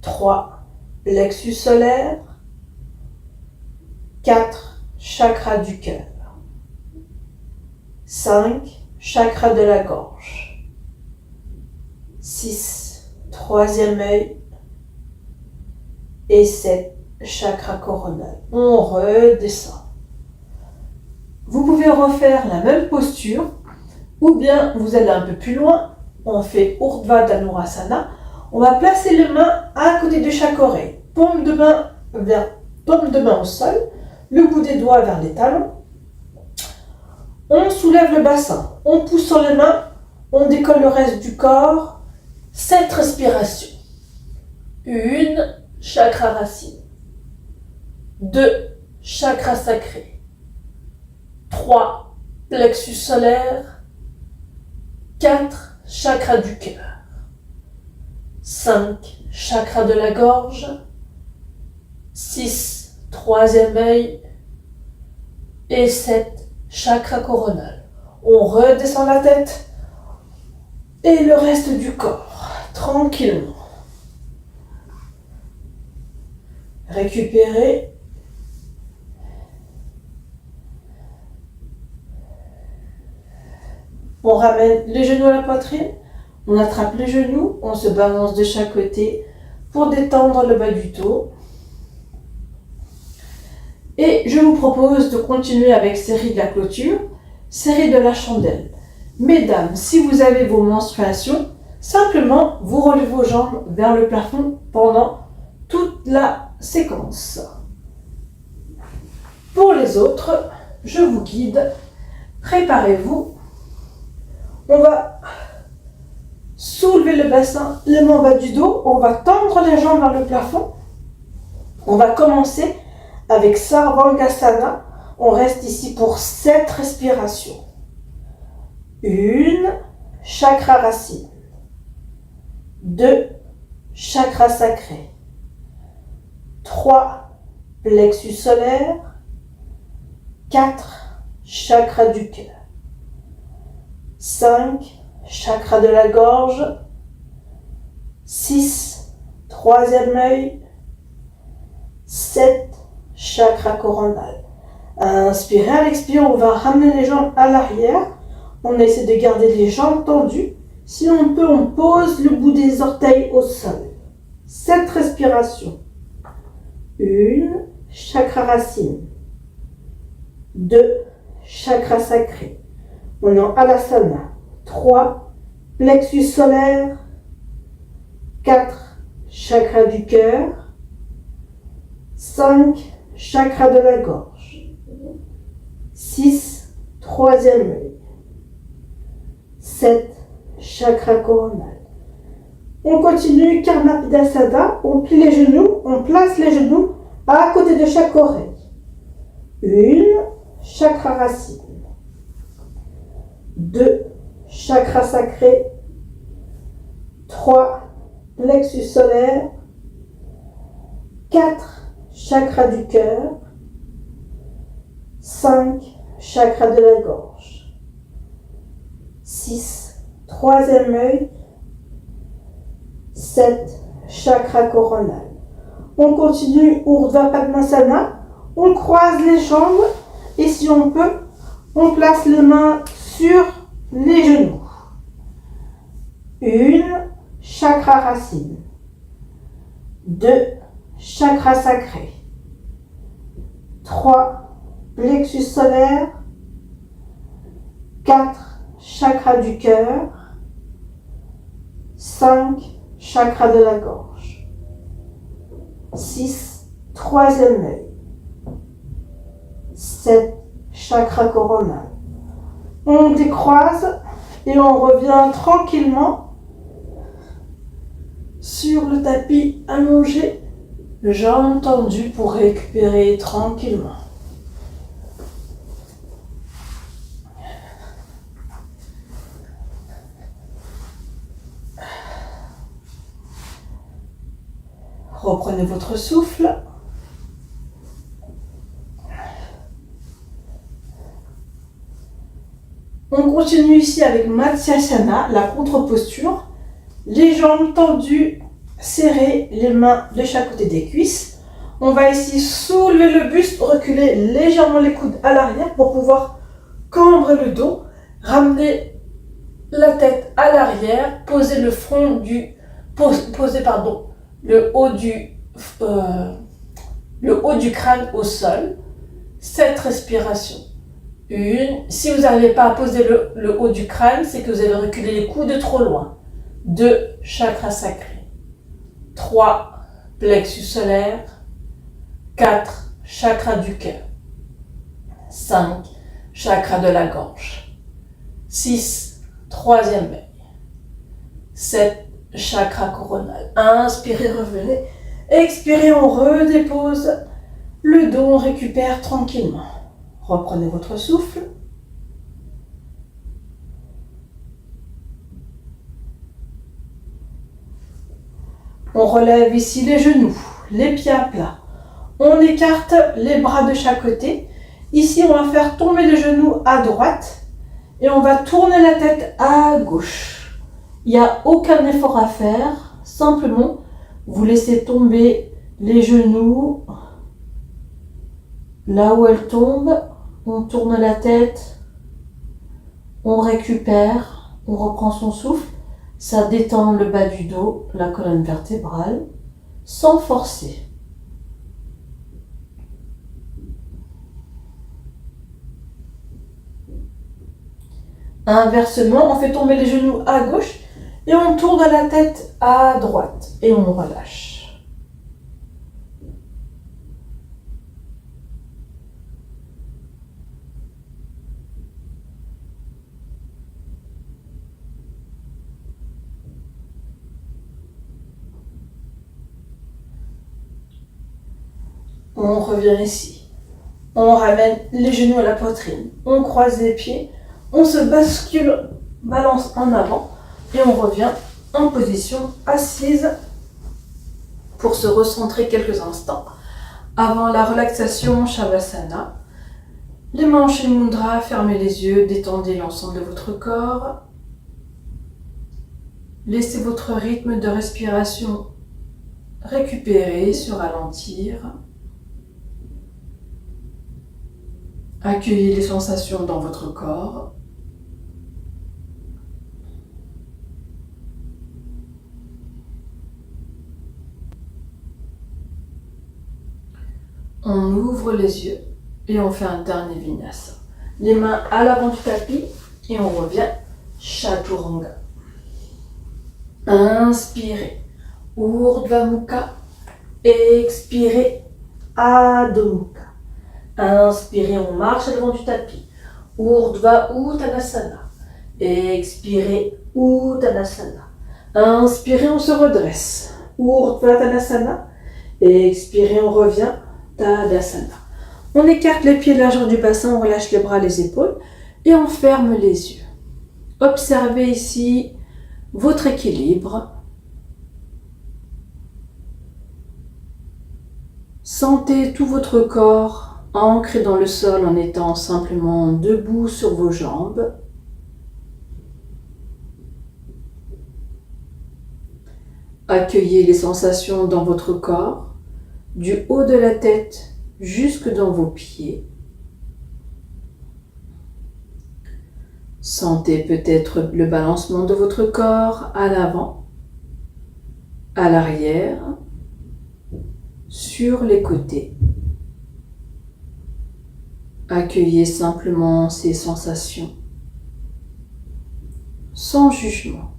3, plexus solaire. 4, chakra du cœur. 5, chakra de la gorge. 6, troisième œil. Et 7, chakra coronal. On redescend. Vous pouvez refaire la même posture ou bien vous allez un peu plus loin. On fait Urdhva Dhanurasana. On va placer les mains à côté de chaque oreille. Paume de main au sol, le bout des doigts vers les talons. On soulève le bassin, on pousse sur les mains, on décolle le reste du corps. 7 respirations. 1, chakra racine. 2, chakra sacré. 3, plexus solaire. 4, chakra du cœur. 5, chakra de la gorge. 6, troisième œil. Et 7, chakra coronal. On redescend la tête et le reste du corps, tranquillement. Récupérez. On ramène les genoux à la poitrine, on attrape les genoux, on se balance de chaque côté pour détendre le bas du dos. Et je vous propose de continuer avec série de la clôture, série de la chandelle. Mesdames, si vous avez vos menstruations, simplement vous relevez vos jambes vers le plafond pendant toute la séquence. Pour les autres, je vous guide. Préparez-vous. On va soulever le bassin, les mains en bas du dos. On va tendre les jambes vers le plafond. On va commencer avec Sarvangasana. On reste ici pour 7 respirations. 1, chakra racine. 2, chakra sacré. 3, plexus solaire. 4, chakra du cœur. 5, chakra de la gorge. 6, troisième œil. 7, chakra coronal. Inspirez, à l'expire, on va ramener les jambes à l'arrière. On essaie de garder les jambes tendues. Si on peut, on pose le bout des orteils au sol. 7 respirations. 1, chakra racine. 2, chakra sacré. On est en Alasana. 3, plexus solaire. 4, chakra du cœur. 5, chakra de la gorge. 6, troisième œil. 7, chakra coronal. On continue Karmapidasana. On plie les genoux, on place les genoux à côté de chaque oreille. 1, chakra racine. 2, chakra sacré. 3, plexus solaire. 4, chakra du cœur. 5, chakra de la gorge. 6, troisième œil. 7, chakra coronal. On continue Urdhva Padmasana. On croise les jambes et si on peut, on place les mains sur les genoux. 1, chakra racine. 2, chakra sacré. 3, plexus solaire. 4, chakra du cœur. 5, chakra de la gorge. 6, troisième œil. 7, chakra coronal. On décroise et on revient tranquillement sur le tapis allongé, jambes tendues pour récupérer tranquillement. Reprenez votre souffle. On continue ici avec Matsyasana, la contre-posture. Les jambes tendues, serrées, les mains de chaque côté des cuisses. On va ici soulever le buste, reculer légèrement les coudes à l'arrière pour pouvoir cambrer le dos, ramener la tête à l'arrière, poser le front le haut du crâne au sol. 7 respirations. 1. Si vous n'arrivez pas à poser le haut du crâne, c'est que vous avez reculé les coudes trop loin. 2. Chakra sacré. 3. Plexus solaire. 4. Chakra du cœur. 5. Chakra de la gorge. 6. Troisième œil. 7. Chakra coronal. Inspirez, revenez. Expirez, on redépose le dos, on récupère tranquillement. Reprenez votre souffle. On relève ici les genoux, les pieds à plat. On écarte les bras de chaque côté. Ici, on va faire tomber les genoux à droite et on va tourner la tête à gauche. Il n'y a aucun effort à faire, simplement vous laissez tomber les genoux là où elles tombent. On tourne la tête, on récupère, on reprend son souffle. Ça détend le bas du dos, la colonne vertébrale, sans forcer. Inversement, on fait tomber les genoux à gauche et on tourne la tête à droite et on relâche. On revient ici. On ramène les genoux à la poitrine. On croise les pieds. On se bascule, balance en avant. Et on revient en position assise pour se recentrer quelques instants. Avant la relaxation Shavasana, les mains en Shin Mudra, fermez les yeux, détendez l'ensemble de votre corps. Laissez votre rythme de respiration récupérer, se ralentir. Accueillez les sensations dans votre corps. On ouvre les yeux et on fait un dernier vinyasa. Les mains à l'avant du tapis et on revient Chaturanga. Inspirez, Urdhva Mukha. Expirez, Adho Mukha. Inspirez, on marche devant du tapis. Urdhva Uttanasana. Expirez, Uttanasana. Inspirez, on se redresse. Urdhva Uttanasana. Expirez, on revient. Tadasana. On écarte les pieds de la largeur du bassin, on relâche les bras, les épaules et on ferme les yeux. Observez ici votre équilibre. Sentez tout votre corps ancré dans le sol en étant simplement debout sur vos jambes. Accueillez les sensations dans votre corps, du haut de la tête jusque dans vos pieds. Sentez peut-être le balancement de votre corps à l'avant, à l'arrière, sur les côtés. Accueillez simplement ces sensations, sans jugement.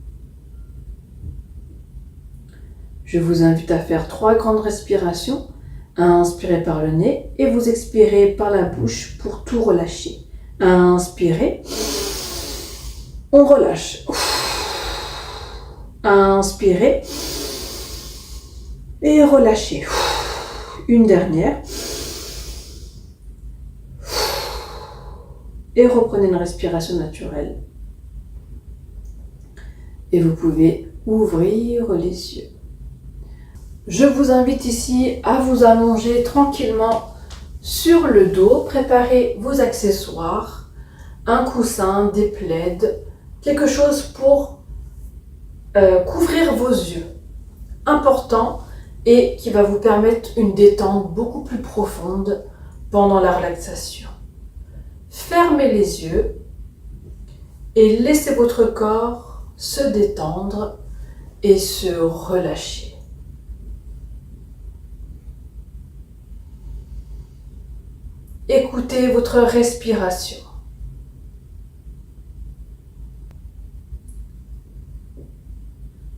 Je vous invite à faire 3 grandes respirations. Inspirez par le nez et vous expirez par la bouche pour tout relâcher. Inspirez, on relâche. Inspirez et relâchez. Une dernière. Et reprenez une respiration naturelle. Et vous pouvez ouvrir les yeux. Je vous invite ici à vous allonger tranquillement sur le dos, préparez vos accessoires, un coussin, des plaids, quelque chose pour couvrir vos yeux. Important et qui va vous permettre une détente beaucoup plus profonde pendant la relaxation. Fermez les yeux et laissez votre corps se détendre et se relâcher. Écoutez votre respiration.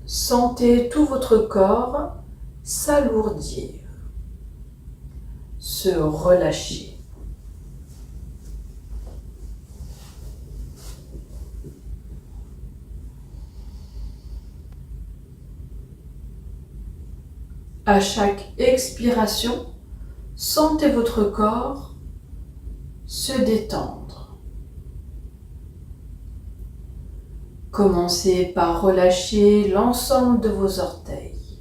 Sentez tout votre corps s'alourdir, se relâcher. À chaque expiration, sentez votre corps se détendre. Commencez par relâcher l'ensemble de vos orteils.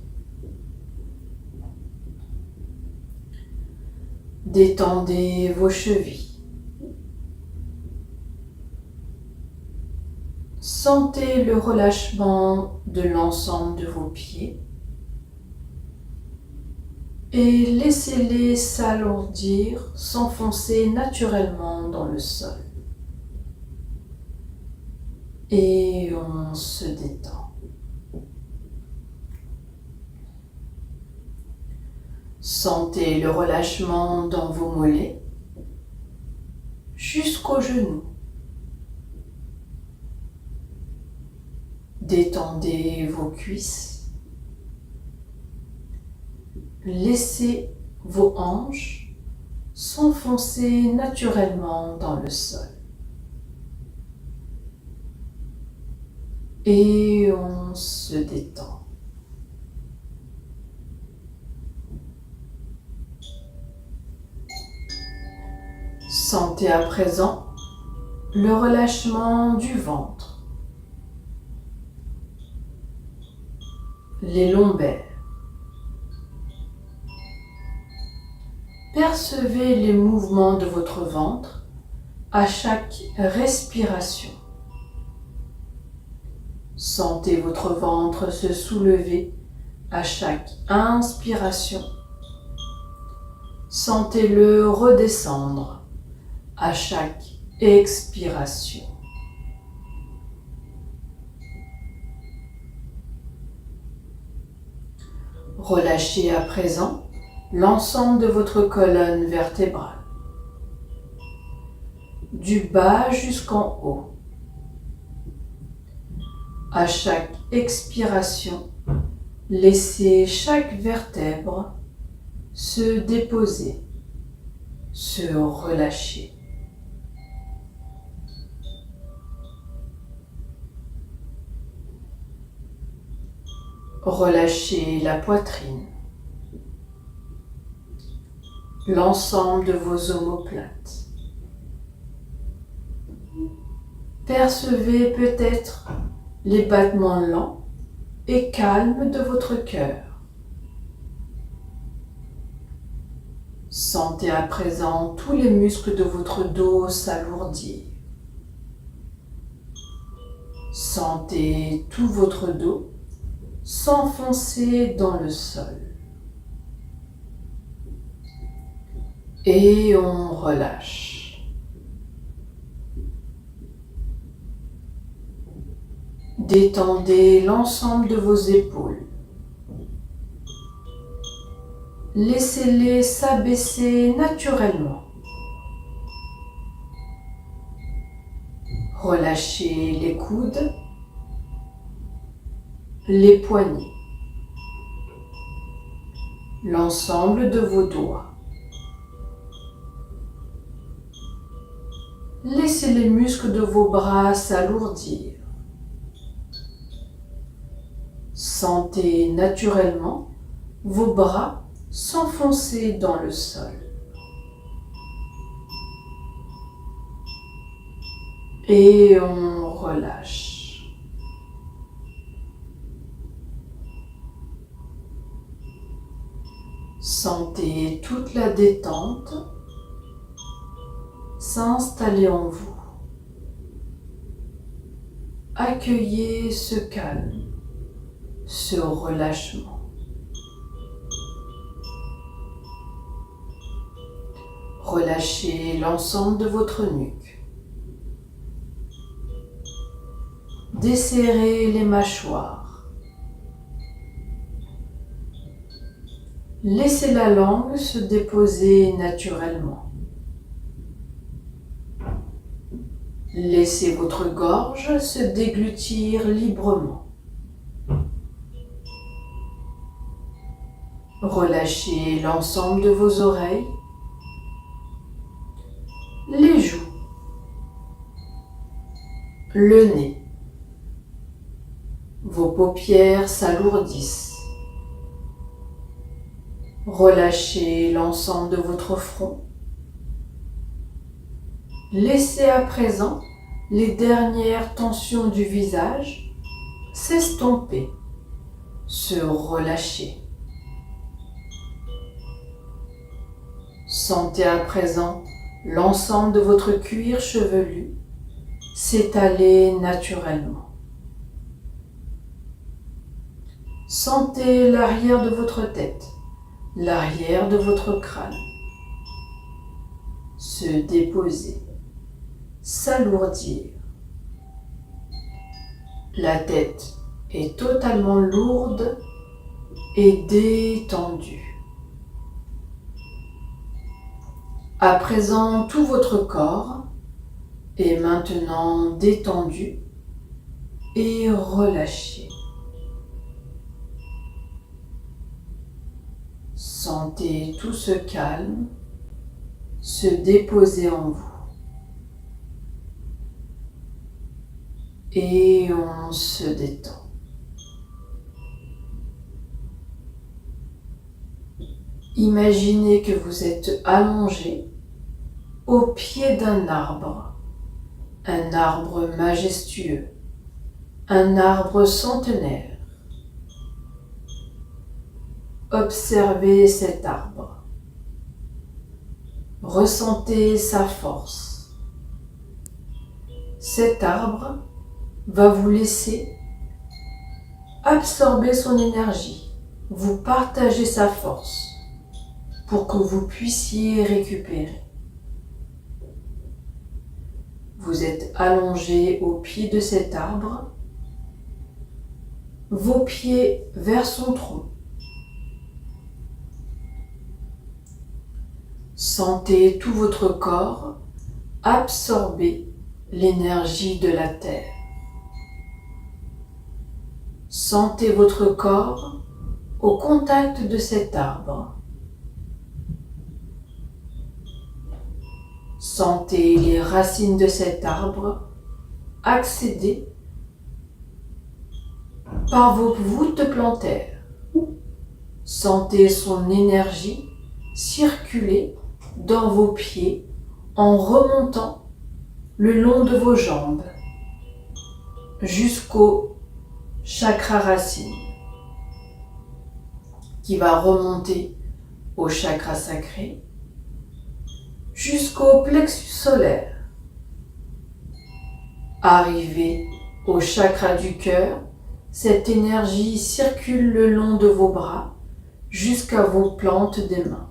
Détendez vos chevilles. Sentez le relâchement de l'ensemble de vos pieds et laissez-les s'alourdir, s'enfoncer naturellement dans le sol. Et on se détend. Sentez le relâchement dans vos mollets jusqu'aux genoux. Détendez vos cuisses. Laissez vos hanches s'enfoncer naturellement dans le sol. Et on se détend. Sentez à présent le relâchement du ventre, les lombaires. Percevez les mouvements de votre ventre à chaque respiration. Sentez votre ventre se soulever à chaque inspiration. Sentez-le redescendre à chaque expiration. Relâchez à présent l'ensemble de votre colonne vertébrale, du bas jusqu'en haut. À chaque expiration, laissez chaque vertèbre se déposer, se relâcher. Relâchez la poitrine, l'ensemble de vos omoplates. Percevez peut-être les battements lents et calmes de votre cœur. Sentez à présent tous les muscles de votre dos s'alourdir. Sentez tout votre dos s'enfoncer dans le sol. Et on relâche. Détendez l'ensemble de vos épaules. Laissez-les s'abaisser naturellement. Relâchez les coudes, les poignets, l'ensemble de vos doigts. Laissez les muscles de vos bras s'alourdir. Sentez naturellement vos bras s'enfoncer dans le sol. Et on relâche. Sentez toute la détente s'installer en vous. Accueillez ce calme, ce relâchement. Relâchez l'ensemble de votre nuque. Desserrez les mâchoires. Laissez la langue se déposer naturellement. Laissez votre gorge se déglutir librement. Relâchez l'ensemble de vos oreilles, les joues, le nez. Vos paupières s'alourdissent. Relâchez l'ensemble de votre front. Laissez à présent les dernières tensions du visage s'estomper, se relâcher. Sentez à présent l'ensemble de votre cuir chevelu s'étaler naturellement. Sentez l'arrière de votre tête, l'arrière de votre crâne se déposer, s'alourdir. La tête est totalement lourde et détendue. À présent, tout votre corps est maintenant détendu et relâché. Sentez tout ce calme se déposer en vous. Et on se détend. Imaginez que vous êtes allongé au pied d'un arbre majestueux, un arbre centenaire. Observez cet arbre. Ressentez sa force. Cet arbre va vous laisser absorber son énergie, vous partager sa force pour que vous puissiez récupérer. Vous êtes allongé au pied de cet arbre, vos pieds vers son tronc. Sentez tout votre corps absorber l'énergie de la terre. Sentez votre corps au contact de cet arbre. Sentez les racines de cet arbre accéder par vos voûtes plantaires. Sentez son énergie circuler dans vos pieds en remontant le long de vos jambes jusqu'au chakra racine qui va remonter au chakra sacré jusqu'au plexus solaire. Arrivé au chakra du cœur, cette énergie circule le long de vos bras jusqu'à vos plantes des mains.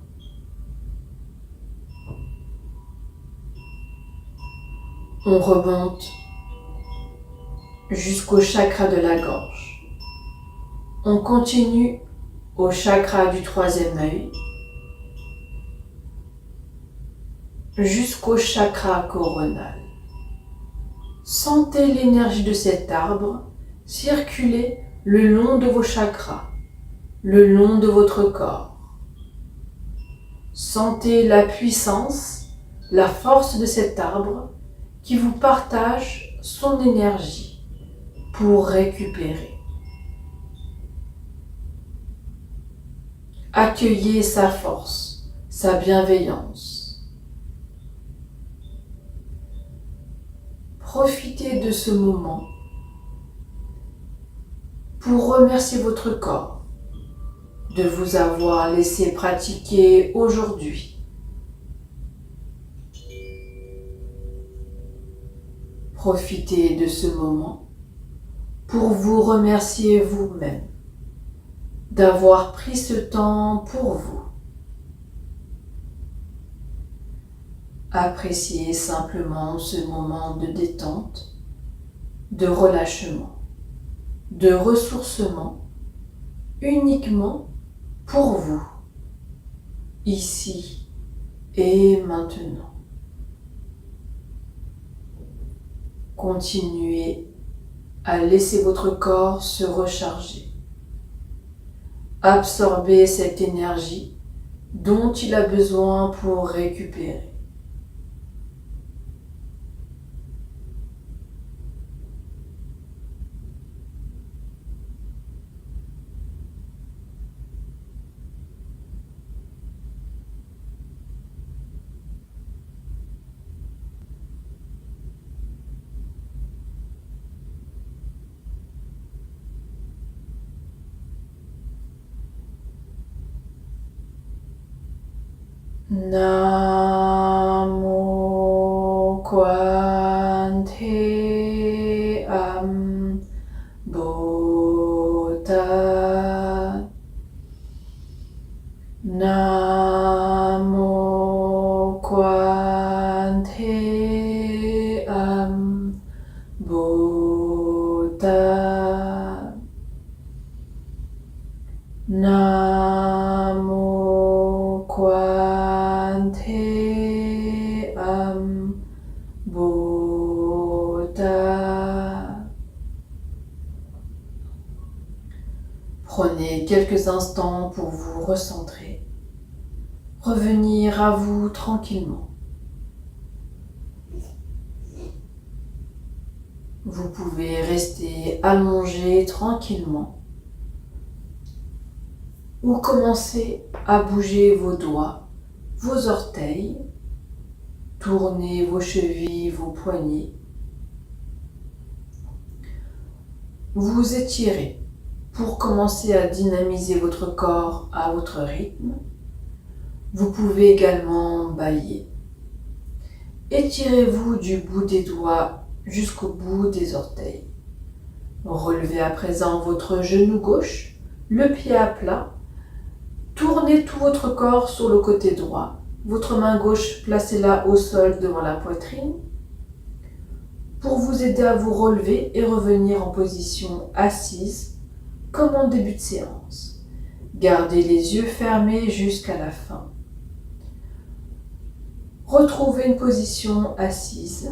On remonte jusqu'au chakra de la gorge. On continue au chakra du troisième œil, jusqu'au chakra coronal. Sentez l'énergie de cet arbre circuler le long de vos chakras, le long de votre corps. Sentez la puissance, la force de cet arbre qui vous partage son énergie pour récupérer. Accueillez sa force, sa bienveillance. Profitez de ce moment pour remercier votre corps de vous avoir laissé pratiquer aujourd'hui. Profitez de ce moment pour vous remercier vous-même d'avoir pris ce temps pour vous. Appréciez simplement ce moment de détente, de relâchement, de ressourcement uniquement pour vous, ici et maintenant. Continuez à laisser votre corps se recharger. Absorbez cette énergie dont il a besoin pour récupérer. Namo Kwante Bodha. Namo Kwante Bodha. Namo Kwante Bodha. Prenez quelques instants pour vous recentrer, revenir à vous tranquillement. Vous pouvez rester allongé tranquillement ou commencer à bouger vos doigts, vos orteils, tournez vos chevilles, vos poignets. Vous étirez pour commencer à dynamiser votre corps à votre rythme. Vous pouvez également bâiller. Étirez-vous du bout des doigts jusqu'au bout des orteils. Relevez à présent votre genou gauche, le pied à plat. Tournez tout votre corps sur le côté droit. Votre main gauche, placez-la au sol devant la poitrine pour vous aider à vous relever et revenir en position assise comme en début de séance. Gardez les yeux fermés jusqu'à la fin. Retrouvez une position assise.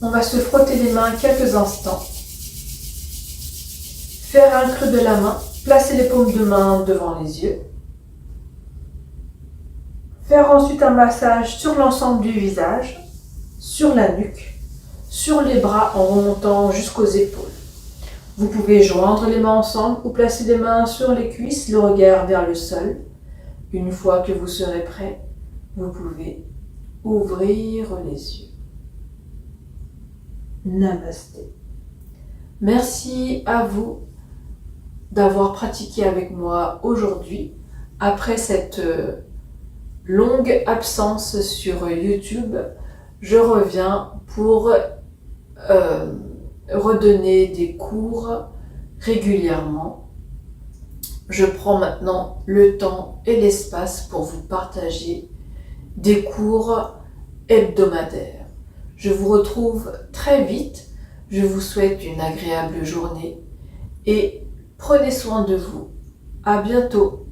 On va se frotter les mains quelques instants. Faire un creux de la main, placer les paumes de main devant les yeux. Faire ensuite un massage sur l'ensemble du visage, sur la nuque, sur les bras en remontant jusqu'aux épaules. Vous pouvez joindre les mains ensemble ou placer les mains sur les cuisses, le regard vers le sol. Une fois que vous serez prêt, vous pouvez ouvrir les yeux. Namasté. Merci à vous d'avoir pratiqué avec moi aujourd'hui après cette longue absence sur YouTube. Je reviens pour redonner des cours régulièrement. Je prends maintenant le temps et l'espace pour vous partager des cours hebdomadaires. Je vous retrouve très vite. Je vous souhaite une agréable journée et prenez soin de vous. À bientôt.